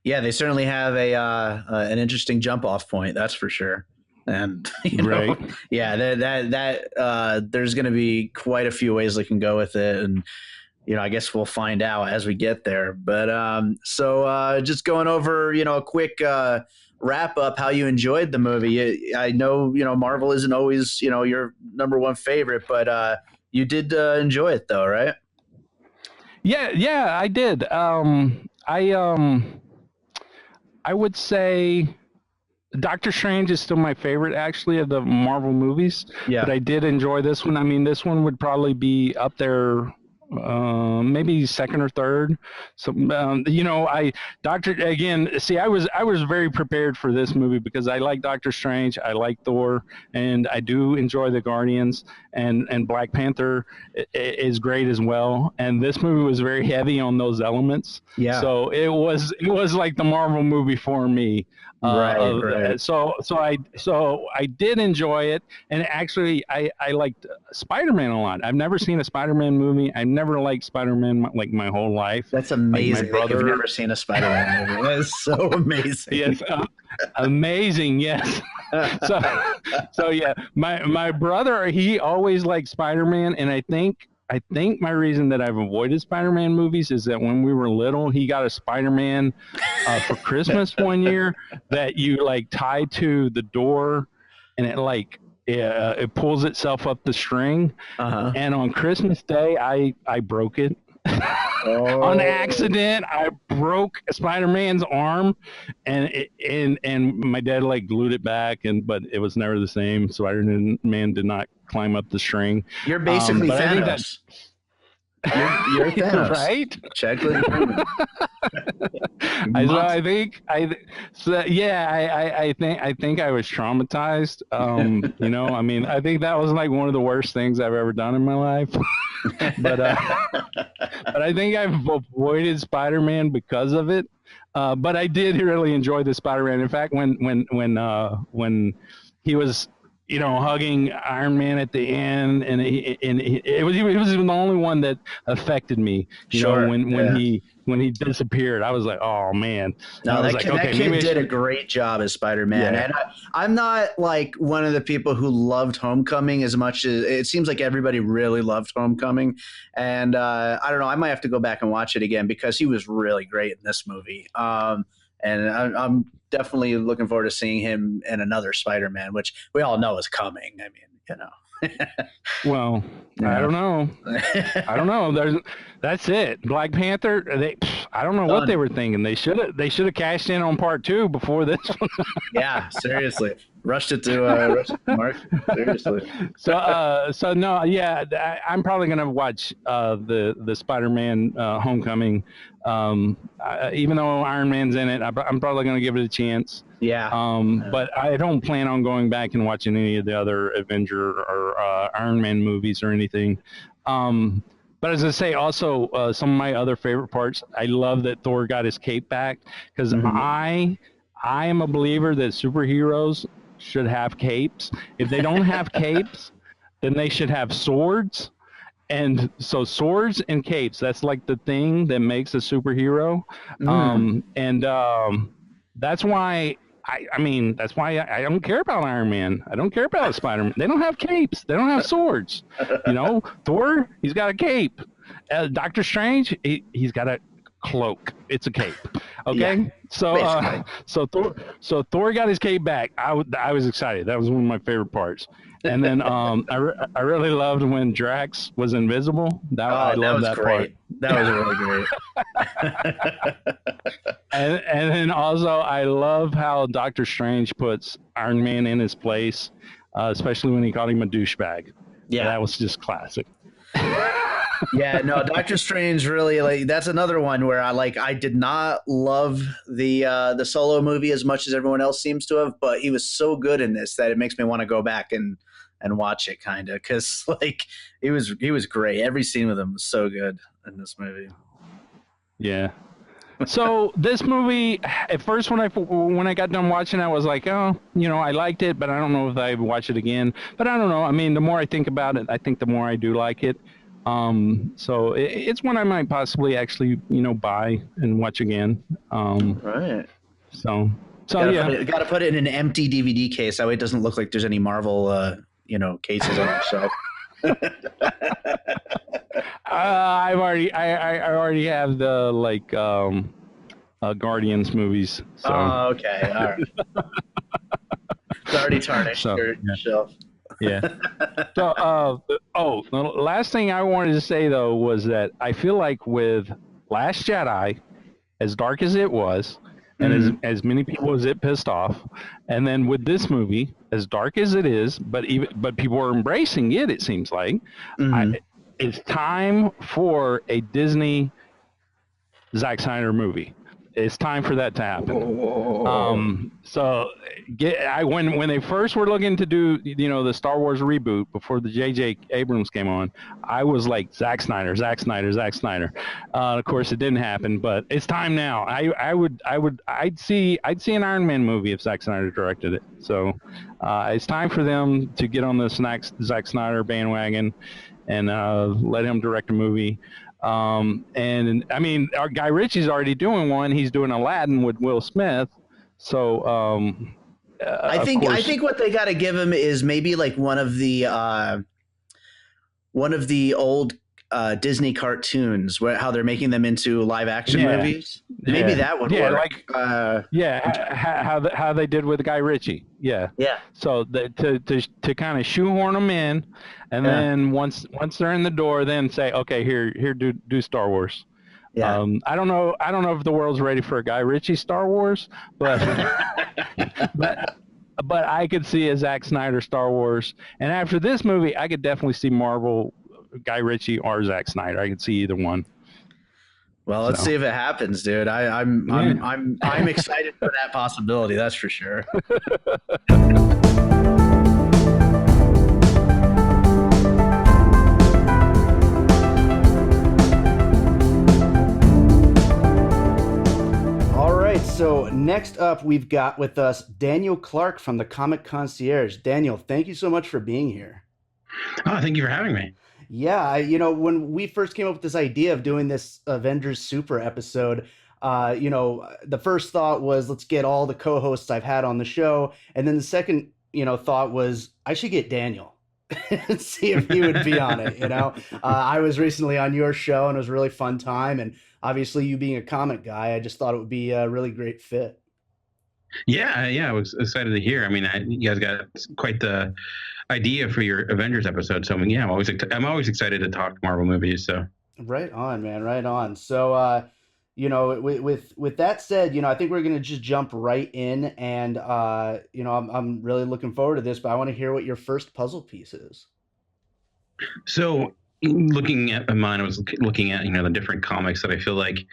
Yeah, they certainly have an interesting jump off point, that's for sure. And right. Yeah, that there's going to be quite a few ways they can go with it, and I guess we'll find out as we get there. But so just going over, a quick wrap up how you enjoyed the movie. I know Marvel isn't always your number one favorite, but you did enjoy it though, right? Yeah, I did. I would say Doctor Strange is still my favorite, actually, of the Marvel movies. Yeah. But I did enjoy this one. I mean, this one would probably be up there, maybe second or third. So, I was very prepared for this movie because I like Doctor Strange, I like Thor, and I do enjoy the Guardians, and Black Panther is great as well. And this movie was very heavy on those elements. Yeah. So it was like the Marvel movie for me. Right. So I did enjoy it, and actually I liked Spider-Man a lot. I've never seen a Spider-Man movie. I've never liked Spider-Man like my whole life. That's amazing. Like You've never seen a Spider-Man movie. That is so amazing. Yes, amazing. Yes. So yeah, my brother, he always liked Spider-Man, and I think my reason that I've avoided Spider-Man movies is that when we were little, he got a Spider-Man for Christmas one year that you like tie to the door, and it pulls itself up the string. Uh-huh. And on Christmas Day, I broke it. On accident. I broke Spider-Man's arm, and my dad like glued it back, but it was never the same. Spider-Man did not climb up the string. You're basically Thanos. You're Thanos, right? Check with I think I was traumatized. I mean, I think that was like one of the worst things I've ever done in my life. but I think I've avoided Spider-Man because of it. But I did really enjoy the Spider-Man. In fact, when he was hugging Iron Man at the end, and he was the only one that affected me. When he disappeared, I was like, oh man. No, that kid did a great job as Spider-Man. Yeah. And I'm not like one of the people who loved Homecoming as much as it seems like everybody really loved Homecoming. And I don't know, I might have to go back and watch it again because he was really great in this movie. And I'm definitely looking forward to seeing him in another Spider-Man, which we all know is coming. I mean, Well, yeah. I don't know. That's it. Black Panther. I don't know what they were thinking. They should have cashed in on part 2 before this one. Yeah, seriously, rushed it to Mark. Seriously. So no, yeah, I'm probably gonna watch the Spider-Man Homecoming. Even though Iron Man's in it, I'm probably gonna give it a chance. Yeah. But I don't plan on going back and watching any of the other Avenger or Iron Man movies or anything. But as I say, also some of my other favorite parts, I love that Thor got his cape back because I am a believer that superheroes should have capes. If they don't have capes, then they should have swords. And so swords and capes, that's like the thing that makes a superhero. That's why that's why I don't care about Iron Man. I don't care about Spider-Man. They don't have capes. They don't have swords. Thor, he's got a cape. Doctor Strange, he's got a cloak. It's a cape. Okay? So Thor got his cape back. I was excited. That was one of my favorite parts. And then I really loved when Drax was invisible. I love that great. part. That was really great. and then also I love how Doctor Strange puts Iron Man in his place, especially when he called him a douchebag. Yeah, that was just classic. Yeah, no, Doctor Strange really, like, that's another one where I did not love the solo movie as much as everyone else seems to have, but he was so good in this that it makes me want to go back and watch it, kind of, because like he was great. Every scene with him was so good in this movie. Yeah. So this movie, at first when I got done watching it, I was like, oh, I liked it, but I don't know if I would watch it again. But I don't know. I mean, the more I think about it, I think the more I do like it. So it's one I might possibly actually, buy and watch again. Right. So gotta gotta put it in an empty DVD case. That way it doesn't look like there's any Marvel, cases on the shelf. I already have the Guardians movies. So. Oh, okay. All right. It's already tarnished your shelf. Yeah. So, the last thing I wanted to say though was that I feel like with Last Jedi, as dark as it was, and as many people as it pissed off, and then with this movie, as dark as it is, but people are embracing it. It seems like it's time for a Disney Zack Snyder movie. It's time for that to happen. When they first were looking to do, the Star Wars reboot before the J.J. Abrams came on, I was like, Zack Snyder. Of course, it didn't happen, but it's time now. I'd see an Iron Man movie if Zack Snyder directed it. So it's time for them to get on the Zack Snyder bandwagon and let him direct a movie. And I mean, our Guy Ritchie's already doing one. He's doing Aladdin with Will Smith. So, I think what they got to give him is maybe like one of the old Disney cartoons, how they're making them into live action movies. Maybe that would work. How they did with Guy Ritchie. Yeah. So to kind of shoehorn them in, and then once they're in the door, then say, okay, here do Star Wars. Yeah. I don't know if the world's ready for a Guy Ritchie Star Wars, but but I could see a Zack Snyder Star Wars, and after this movie, I could definitely see Marvel, Guy Ritchie or Zack Snyder. I could see either one. Well, let's see if it happens, dude. I'm excited for that possibility. That's for sure. All right. So next up, we've got with us Daniel Clark from the Comic Concierge. Daniel, thank you so much for being here. Oh, thank you for having me. Yeah, when we first came up with this idea of doing this Avengers Super episode, the first thought was, let's get all the co-hosts I've had on the show. And then the second, thought was, I should get Daniel and see if he would be on it. I was recently on your show and it was a really fun time. And obviously you being a comic guy, I just thought it would be a really great fit. Yeah, I was excited to hear. I mean, you guys got quite the idea for your Avengers episode. So yeah, I'm always excited to talk Marvel movies. So right on, man, right on. So with that said, I think we're gonna just jump right in, and I'm really looking forward to this. But I want to hear what your first puzzle piece is. So looking at mine, I was looking at the different comics that I feel like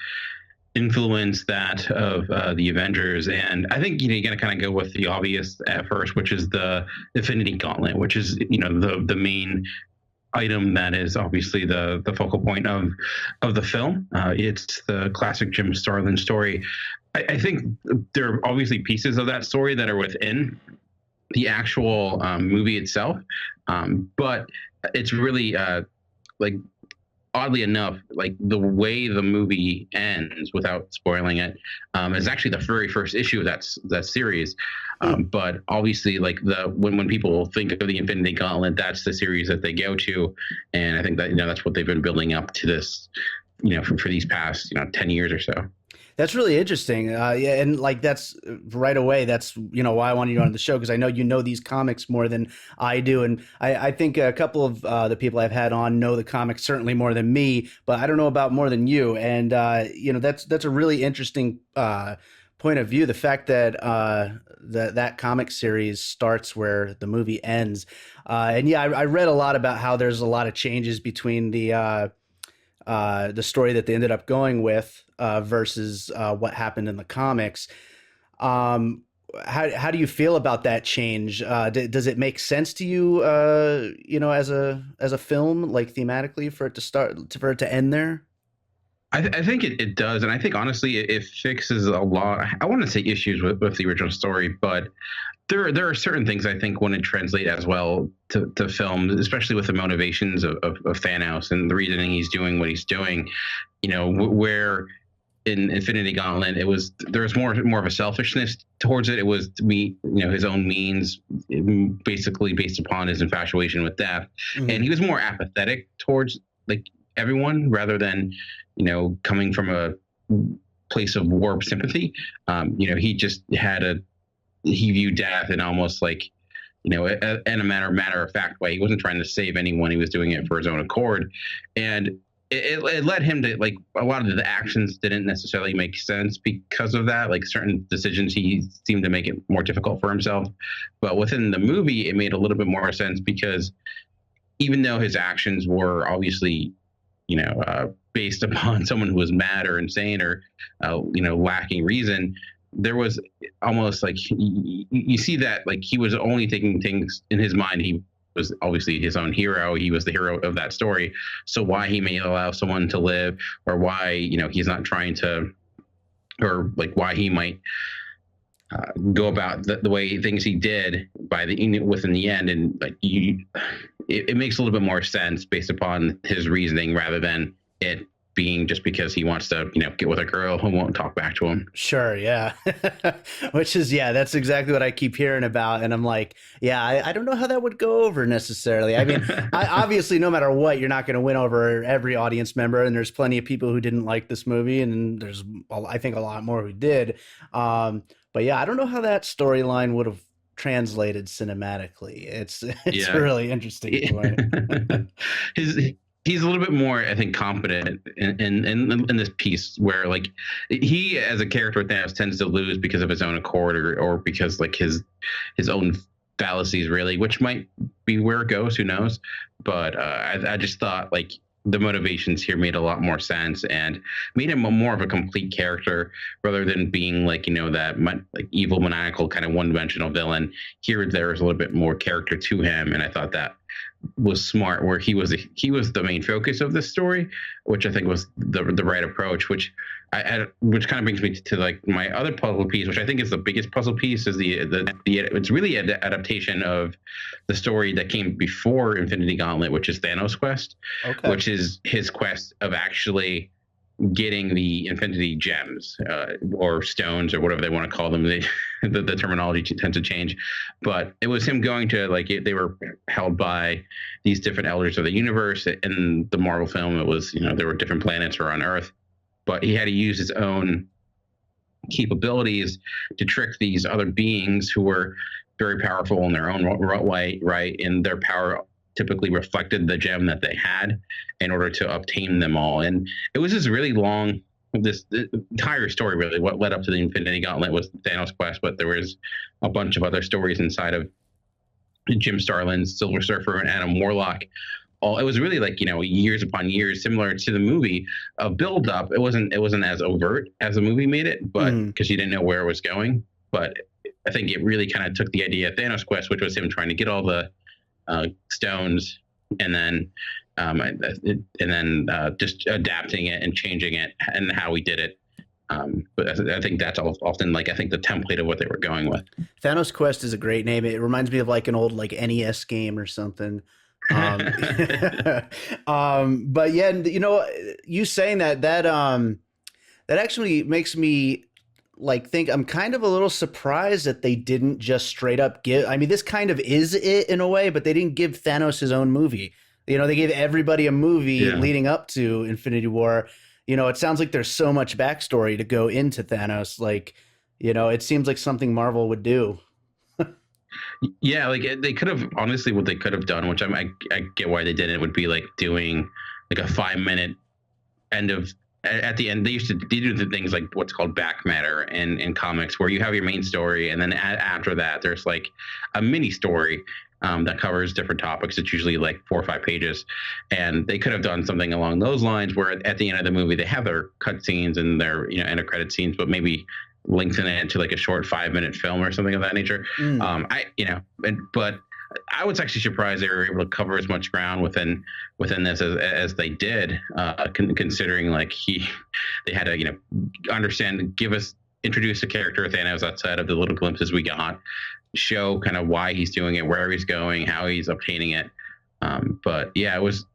influence that of the Avengers, and I think you got to kind of go with the obvious at first, which is the Infinity Gauntlet, which is the main item that is obviously the focal point of the film. It's the classic Jim Starlin story. I think there are obviously pieces of that story that are within the actual movie itself, but it's really oddly enough, like the way the movie ends, without spoiling it, is actually the very first issue of that series. But obviously, like when people think of the Infinity Gauntlet, that's the series that they go to, and I think that that's what they've been building up to this, for these past 10 years or so. That's really interesting. Yeah, and like that's right away. That's why I wanted you on the show, because I know these comics more than I do, and I think a couple of the people I've had on know the comics certainly more than me, but I don't know about more than you. And that's a really interesting point of view. The fact that that comic series starts where the movie ends, and yeah, I read a lot about how there's a lot of changes between the story that they ended up going with versus what happened in the comics. How do you feel about that change? Does it make sense to you, as a film, like thematically, for it to end there? I think it does, and I think honestly it fixes a lot. I want to say issues with the original story, but there are certain things I think want to translate as well to film, especially with the motivations of Thanos and the reasoning he's doing what he's doing. Where in Infinity Gauntlet there was more of a selfishness towards it. It was to meet his own means, basically based upon his infatuation with death, and he was more apathetic towards like everyone rather than coming from a place of warped sympathy. He just he viewed death in almost like in a matter of fact way. He wasn't trying to save anyone. He was doing it for his own accord, and it led him to, like, a lot of the actions didn't necessarily make sense because of that. Like, certain decisions he seemed to make it more difficult for himself. But within the movie, it made a little bit more sense, because even though his actions were obviously based upon someone who was mad or insane or lacking reason, there was almost like you see that, like, he was only taking things in his mind. He was obviously his own hero. He was the hero of that story. So why he may allow someone to live, or why he's not trying to, or like why he might go about the way things he did within the end, and like it makes a little bit more sense based upon his reasoning rather than it being just because he wants to, get with a girl who won't talk back to him. Sure, yeah. Which is, that's exactly what I keep hearing about. And I'm like, I don't know how that would go over necessarily. I mean, obviously, no matter what, you're not going to win over every audience member. And there's plenty of people who didn't like this movie. And there's, I think, a lot more who did. But I don't know how that storyline would have translated cinematically. It's really interesting point. He's a little bit more, I think, competent in this piece, where like he as a character with Thanos tends to lose because of his own accord, or because like his own fallacies, really, which might be where it goes. Who knows? But I just thought like the motivations here made a lot more sense and made him more of a complete character rather than being like that like evil, maniacal kind of one-dimensional villain. Here, there's a little bit more character to him, and I thought that was smart, where he was the main focus of this story, which I think was the right approach. Which which kind of brings me to like my other puzzle piece, which I think is the biggest puzzle piece, is it's really an adaptation of the story that came before Infinity Gauntlet, which is Thanos Quest, which is his quest of actually getting the Infinity Gems or stones or whatever they want to call them. The terminology tends to change, but it was him going to they were held by these different elders of the universe. In the Marvel film, it was there were different planets or on Earth, but he had to use his own capabilities to trick these other beings who were very powerful in their own way, right? And their power typically reflected the gem that they had in order to obtain them all. And it was this really long, the entire story, really, what led up to the Infinity Gauntlet was Thanos Quest, but there was a bunch of other stories inside of Jim Starlin's Silver Surfer and Adam Warlock. It was really like, years upon years, similar to the movie, a build up. It wasn't as overt as the movie made it, but because you didn't know where it was going. But I think it really kind of took the idea of Thanos Quest, which was him trying to get all the stones, and then just adapting it and changing it and how we did it. But I think that's often I think the template of what they were going with. Thanos Quest is a great name. It reminds me of like an old NES game or something. But you saying that actually makes me think I'm kind of a little surprised that they didn't just straight up give. I mean, this kind of is it in a way, but they didn't give Thanos his own movie. They gave everybody a movie leading up to Infinity War. it sounds like there's so much backstory to go into Thanos. Like, it seems like something Marvel would do. Yeah, like they could have honestly what they could have done, which I get why they didn't, would be like doing like a 5 minute end of at the end. They do the things like what's called back matter in comics, where you have your main story, and then after that, there's like a mini story that covers different topics. It's usually like 4 or 5 pages, and they could have done something along those lines, where at the end of the movie they have their cut scenes and their end of credit scenes, but maybe lengthen it to like a short 5 minute film or something of that nature. But I was actually surprised they were able to cover as much ground within this as they did, considering like they had to understand, introduce the character of Thanos outside of the little glimpses we got, show kind of why he's doing it, where he's going, how he's obtaining it. But yeah, it was.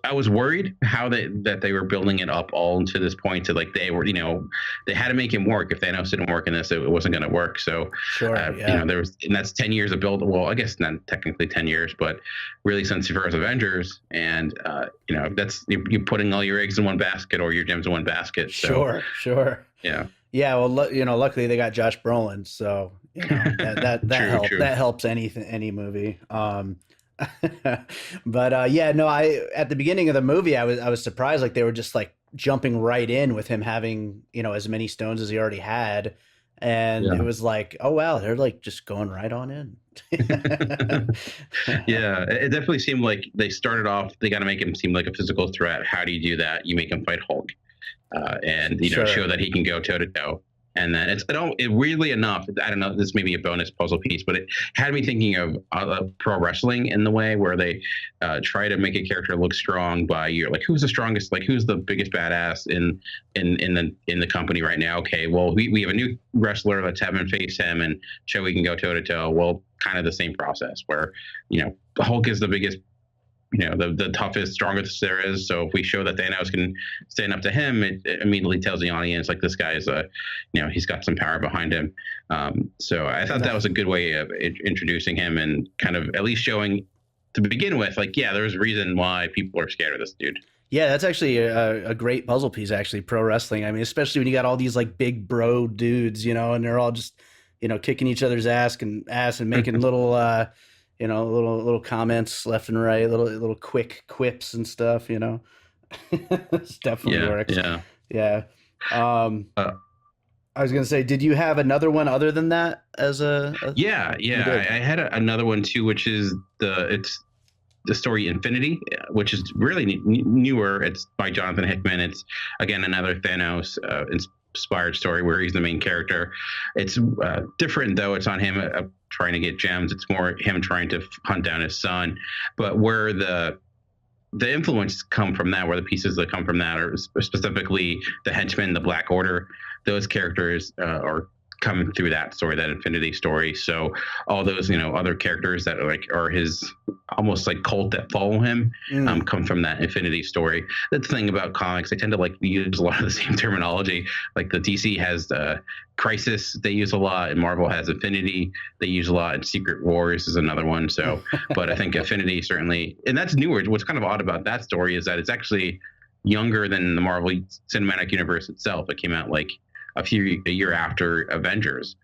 I was worried how that they were building it up all to this point to like they were, they had to make him work. If Thanos didn't work in this, it wasn't going to work. So, sure, yeah. There was, and that's 10 years of build. Well, I guess not technically 10 years, but really since the first Avengers, and that's you're putting all your eggs in one basket or your gems in one basket. So, sure. Yeah. Yeah. Well, luckily they got Josh Brolin, so that helps any movie. But at the beginning of the movie, I was surprised, like they were just like jumping right in with him having as many stones as he already had, and it was like, oh wow, they're like just going right on in. Yeah, it definitely seemed like they started off, they got to make him seem like a physical threat. How do you do that? You make him fight Hulk, and show that he can go toe to toe. And then it weirdly enough, I don't know, this may be a bonus puzzle piece, but it had me thinking of pro wrestling in the way where they try to make a character look strong by like who's the strongest, like who's the biggest badass in the company right now. Okay, well we have a new wrestler, let's have him face him and show we can go toe to toe. Well, kind of the same process where Hulk is the biggest, the toughest, strongest there is. So if we show that Thanos can stand up to him, it immediately tells the audience like this guy is he's got some power behind him. So I thought that was a good way of introducing him and kind of at least showing to begin with, like, yeah, there's a reason why people are scared of this dude. Yeah, that's actually a great puzzle piece, actually, pro wrestling. I mean, especially when you got all these like big bro dudes, and they're all just, kicking each other's ass and making little, little comments left and right, little quick quips and stuff, It definitely works. Yeah. I was gonna say, did you have another one other than that as a Yeah. I had another one too, which is it's the story Infinity, which is really newer. It's by Jonathan Hickman. It's again another Thanos inspired story where he's the main character. It's different though. It's on him trying to get gems. It's more him trying to hunt down his son. But where the influence come from that, where the pieces that come from that are specifically the henchmen, the Black Order. Those characters are coming through that story, that Infinity story. So all those, other characters that are his almost like cult that follow him come from that Infinity story. That's the thing about comics. They tend to like use a lot of the same terminology. Like the DC has the Crisis they use a lot, and Marvel has Infinity they use a lot, and Secret Wars is another one. So, but I think Infinity certainly, and that's newer. What's kind of odd about that story is that it's actually younger than the Marvel Cinematic Universe itself. It came out like a year after Avengers.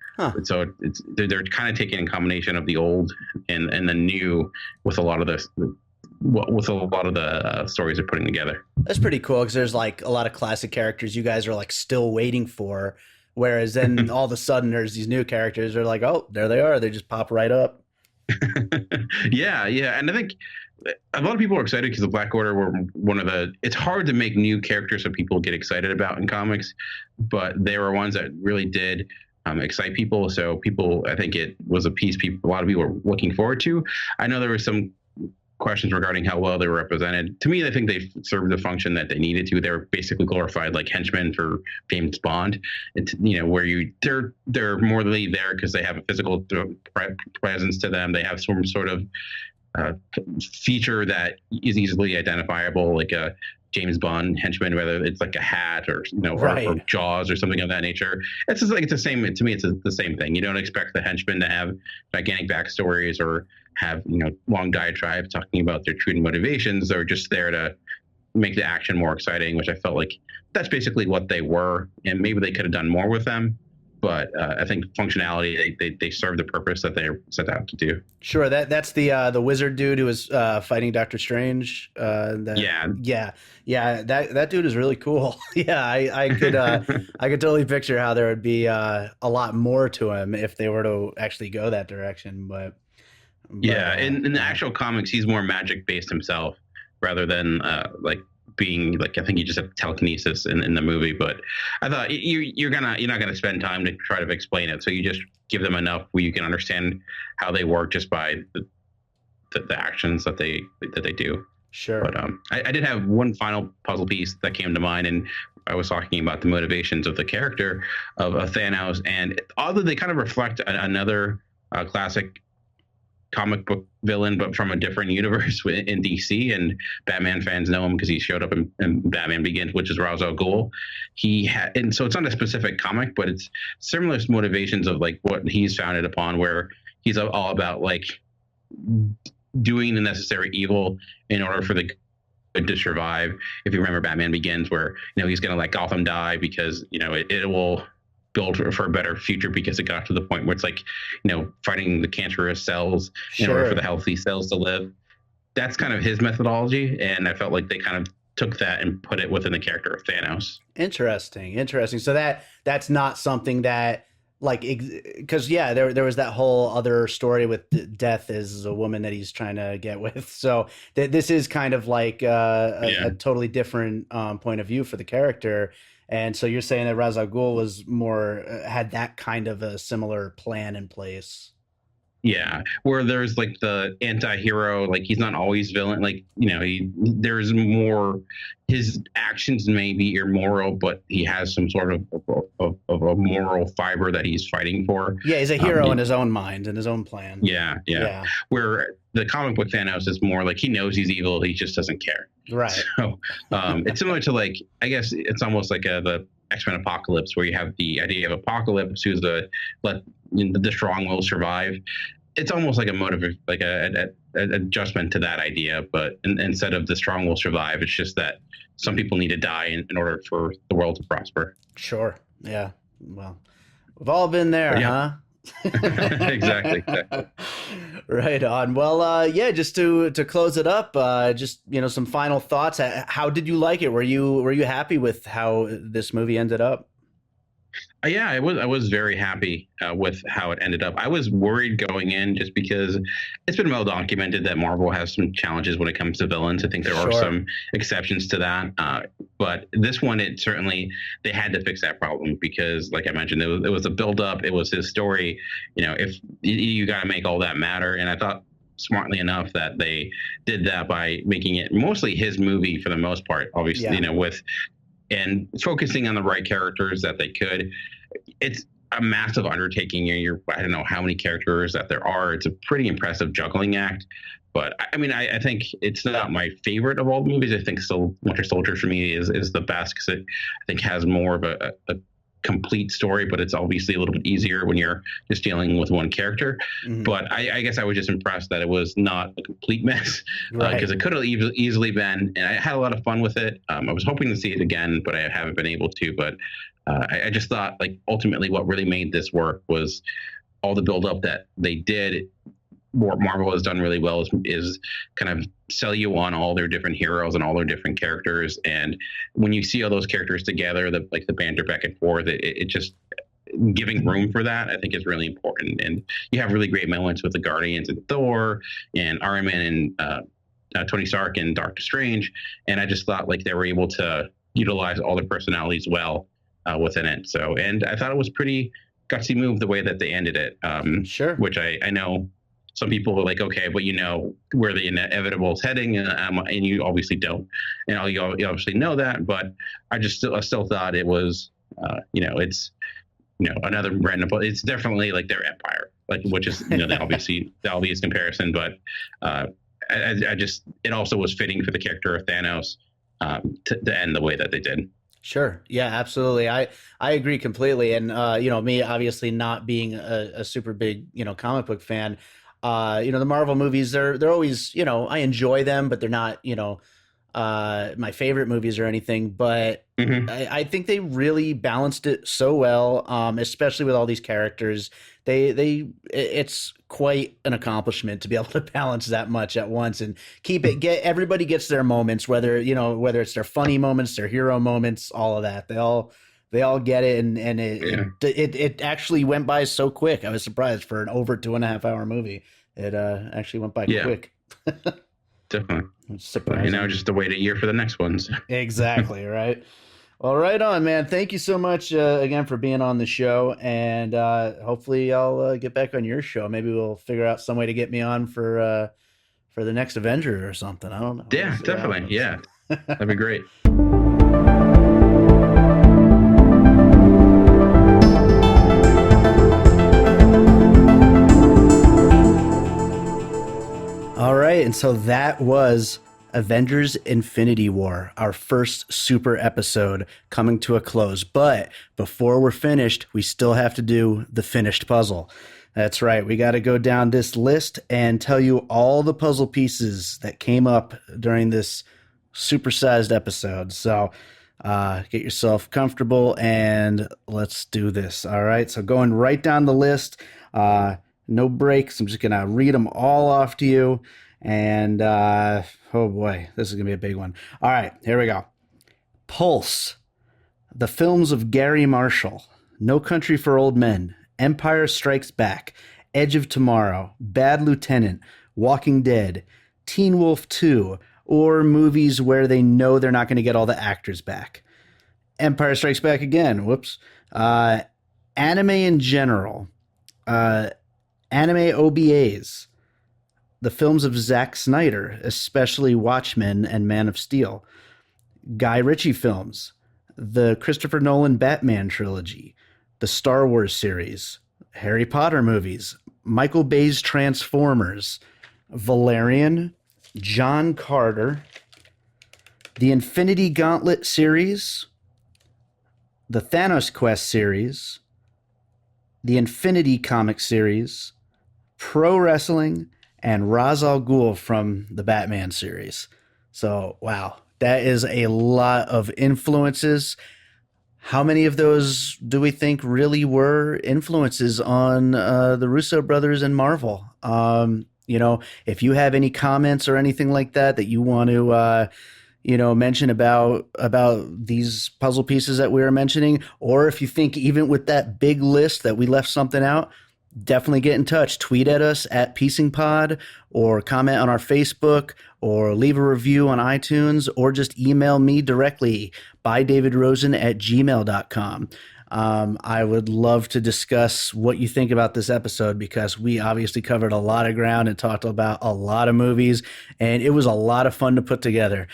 So they're kind of taking a combination of the old and the new with a lot of the stories they're putting together. That's pretty cool, because there's like a lot of classic characters you guys are like still waiting for, whereas then all of a sudden there's these new characters. They're like, oh, there they are. They just pop right up. Yeah, and I think a lot of people are excited because the Black Order were one of the. It's hard to make new characters that people get excited about in comics, but they were ones that really did excite people. So people, I think it was a piece a lot of people were looking forward to. I know there were some questions regarding how well they were represented. To me, I think they served the function that they needed to. They were basically glorified like henchmen for James Bond. It's where they're more there because they have a physical presence to them. They have some sort of feature that is easily identifiable, like a James Bond henchman, whether it's like a hat or or Jaws or something of that nature. It's just like it's the same. To me, it's the same thing. You don't expect the henchmen to have gigantic backstories or have long diatribes talking about their true motivations. They're just there to make the action more exciting, which I felt like that's basically what they were, and maybe they could have done more with them. But I think functionality, they serve the purpose that they're set out to do. Sure, that's the wizard dude who was fighting Doctor Strange. That dude is really cool. Yeah, I could I could totally picture how there would be a lot more to him if they were to actually go that direction. But yeah, in the actual comics, he's more magic based himself rather than like being like, I think he just had telekinesis in the movie. But I thought you're not gonna spend time to try to explain it, so you just give them enough where you can understand how they work just by the actions that they do. Sure. But I did have one final puzzle piece that came to mind, and I was talking about the motivations of the character of Thanos, and although they kind of reflect another classic comic book villain, but from a different universe in DC, and Batman fans know him because he showed up in Batman Begins, which is Ra's al Ghul. And so it's not a specific comic, but it's similar motivations of like what he's founded upon, where he's all about like doing the necessary evil in order for the good to survive. If you remember Batman Begins, where he's going to let Gotham die because it will build for a better future, because it got to the point where it's like fighting the cancerous cells in order for the healthy cells to live. That's kind of his methodology, and I felt like they kind of took that and put it within the character of Thanos. Interesting. So that's not something that, like, because there was that whole other story with Death is a woman that he's trying to get with. So this is kind of like a totally different point of view for the character. And so you're saying that Ra's al Ghul was more had that kind of a similar plan in place. Yeah, where there's like the anti-hero, like he's not always villain, like there's more, his actions may be immoral, but he has some sort of a moral fiber that he's fighting for. Yeah, he's a hero in his own mind and his own plan. Yeah. Where the comic book Thanos is more like he knows he's evil, he just doesn't care. Right. So it's similar to, like, I guess it's almost like the X-Men Apocalypse, where you have the idea of Apocalypse, who's the strong will survive. It's almost like a motive, like an adjustment to that idea, but instead of the strong will survive, it's just that some people need to die in order for the world to prosper. Sure. Yeah. Well, we've all been there, huh? Exactly. Right on. Well, just to close it up, just some final thoughts. How did you like it? Were you happy with how this movie ended up? Yeah, I was very happy with how it ended up. I was worried going in, just because it's been well documented that Marvel has some challenges when it comes to villains. I think there are some exceptions to that. But this one, they had to fix that problem, because, like I mentioned, it was a build-up. It was his story. If you got to make all that matter. And I thought, smartly enough, that they did that by making it mostly his movie for the most part, obviously, and focusing on the right characters that they could. It's a massive undertaking. I don't know how many characters that there are. It's a pretty impressive juggling act. But I mean, I think it's not my favorite of all the movies. I think still Winter Soldier for me is the best, because it, I think, has more of a complete story, but it's obviously a little bit easier when you're just dealing with one character. Mm-hmm. But I guess I was just impressed that it was not a complete mess, because it could have easily been, and I had a lot of fun with it. I was hoping to see it again, but I haven't been able to. But I just thought, like, ultimately what really made this work was all the build-up that they did. What Marvel has done really well is kind of sell you on all their different heroes and all their different characters. And when you see all those characters together, the banter back and forth, it just, giving room for that, I think, is really important. And you have really great moments with the Guardians and Thor and Iron Man and Tony Stark and Doctor Strange. And I just thought, like, they were able to utilize all their personalities well within it. So, and I thought it was pretty gutsy move the way that they ended it. Sure. Which I know some people are like, okay, but where the inevitable is heading, and you obviously don't. And you obviously know that, but I still thought it was, it's, another random. It's definitely like their empire, like, which is, the obvious comparison. But I just, it also was fitting for the character of Thanos to end the way that they did. Sure. Yeah, absolutely. I agree completely. And, me obviously not being a super big, comic book fan, the Marvel movies, they're always, I enjoy them, but they're not, my favorite movies or anything, but I think they really balanced it so well, especially with all these characters. It's quite an accomplishment to be able to balance that much at once and everybody gets their moments, whether it's their funny moments, their hero moments, all of that. They all get it, and it actually went by so quick. I was surprised for an over 2.5 hour movie. It actually went by quick. Definitely. Surprising. Now just to wait a year for the next ones. Exactly, right? Well, right on, man. Thank you so much again for being on the show, and hopefully I'll get back on your show. Maybe we'll figure out some way to get me on for the next Avenger or something. I don't know. Yeah, definitely. Yeah, that'd be great. All right, and so that was Avengers Infinity War, our first super episode coming to a close. But before we're finished, we still have to do the finished puzzle. That's right. We got to go down this list and tell you all the puzzle pieces that came up during this supersized episode. So get yourself comfortable and let's do this. All right. So going right down the list, no breaks. I'm just going to read them all off to you. And oh boy, this is going to be a big one. All right, here we go. Pulse, the films of Gary Marshall, No Country for Old Men, Empire Strikes Back, Edge of Tomorrow, Bad Lieutenant, Walking Dead, Teen Wolf 2, or movies where they know they're not going to get all the actors back. Empire Strikes Back again. Whoops. Anime in general. Anime OBAs. The films of Zack Snyder, especially Watchmen and Man of Steel. Guy Ritchie films. The Christopher Nolan Batman trilogy. The Star Wars series. Harry Potter movies. Michael Bay's Transformers. Valerian. John Carter. The Infinity Gauntlet series. The Thanos Quest series. The Infinity Comic series. Pro Wrestling, and Ra's al Ghul from the Batman series. So, wow, that is a lot of influences. How many of those do we think really were influences on the Russo brothers and Marvel? If you have any comments or anything like that you want to mention about these puzzle pieces that we were mentioning, or if you think even with that big list that we left something out, definitely get in touch. Tweet at us at PiecingPod, or comment on our Facebook, or leave a review on iTunes, or just email me directly by davidrosen@gmail.com. I would love to discuss what you think about this episode, because we obviously covered a lot of ground and talked about a lot of movies, and it was a lot of fun to put together.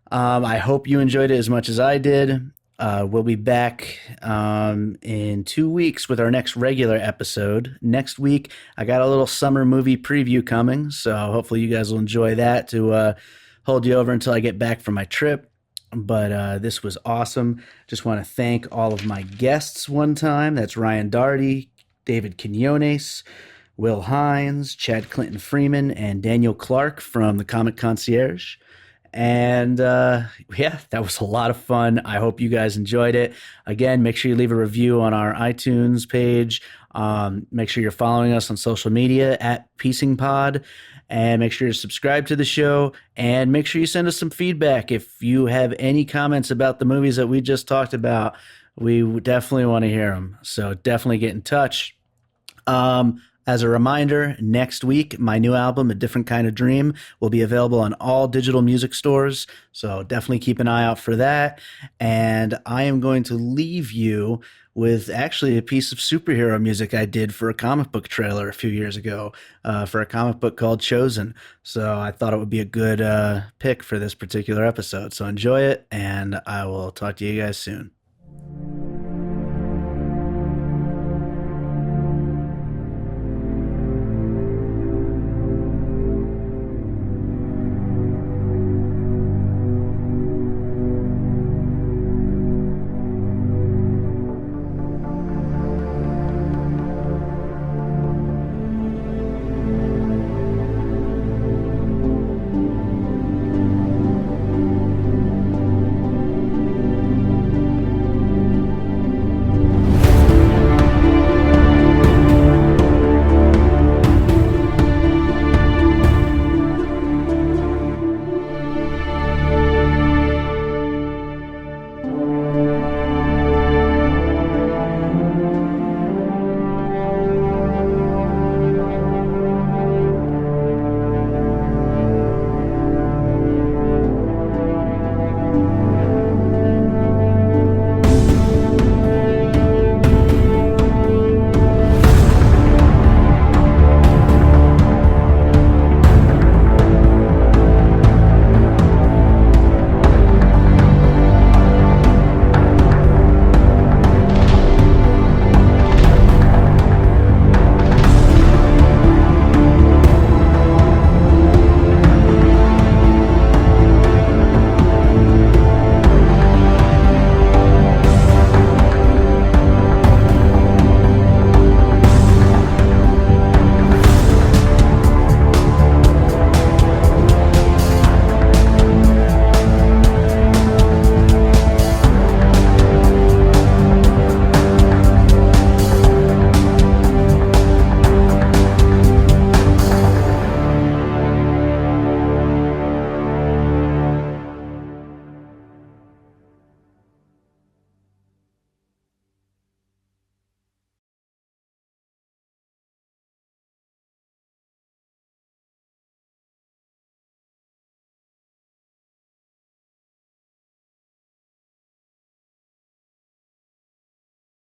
I hope you enjoyed it as much as I did. We'll be back in 2 weeks with our next regular episode. Next week, I got a little summer movie preview coming, so hopefully you guys will enjoy that to hold you over until I get back from my trip. But this was awesome. Just want to thank all of my guests one time. That's Ryan Daugherty, David Quinones, Will Hines, Chad Clinton Freeman, and Daniel Clark from the Comic Concierge. And yeah, that was a lot of fun. I hope you guys enjoyed it. Again, make sure you leave a review on our iTunes page. Make sure you're following us on social media at PiecingPod. And make sure you subscribe to the show. And make sure you send us some feedback. If you have any comments about the movies that we just talked about, we definitely want to hear them. So definitely get in touch. As a reminder, next week, my new album, A Different Kind of Dream, will be available on all digital music stores. So definitely keep an eye out for that. And I am going to leave you with actually a piece of superhero music I did for a comic book trailer a few years ago for a comic book called Chosen. So I thought it would be a good pick for this particular episode. So enjoy it, and I will talk to you guys soon.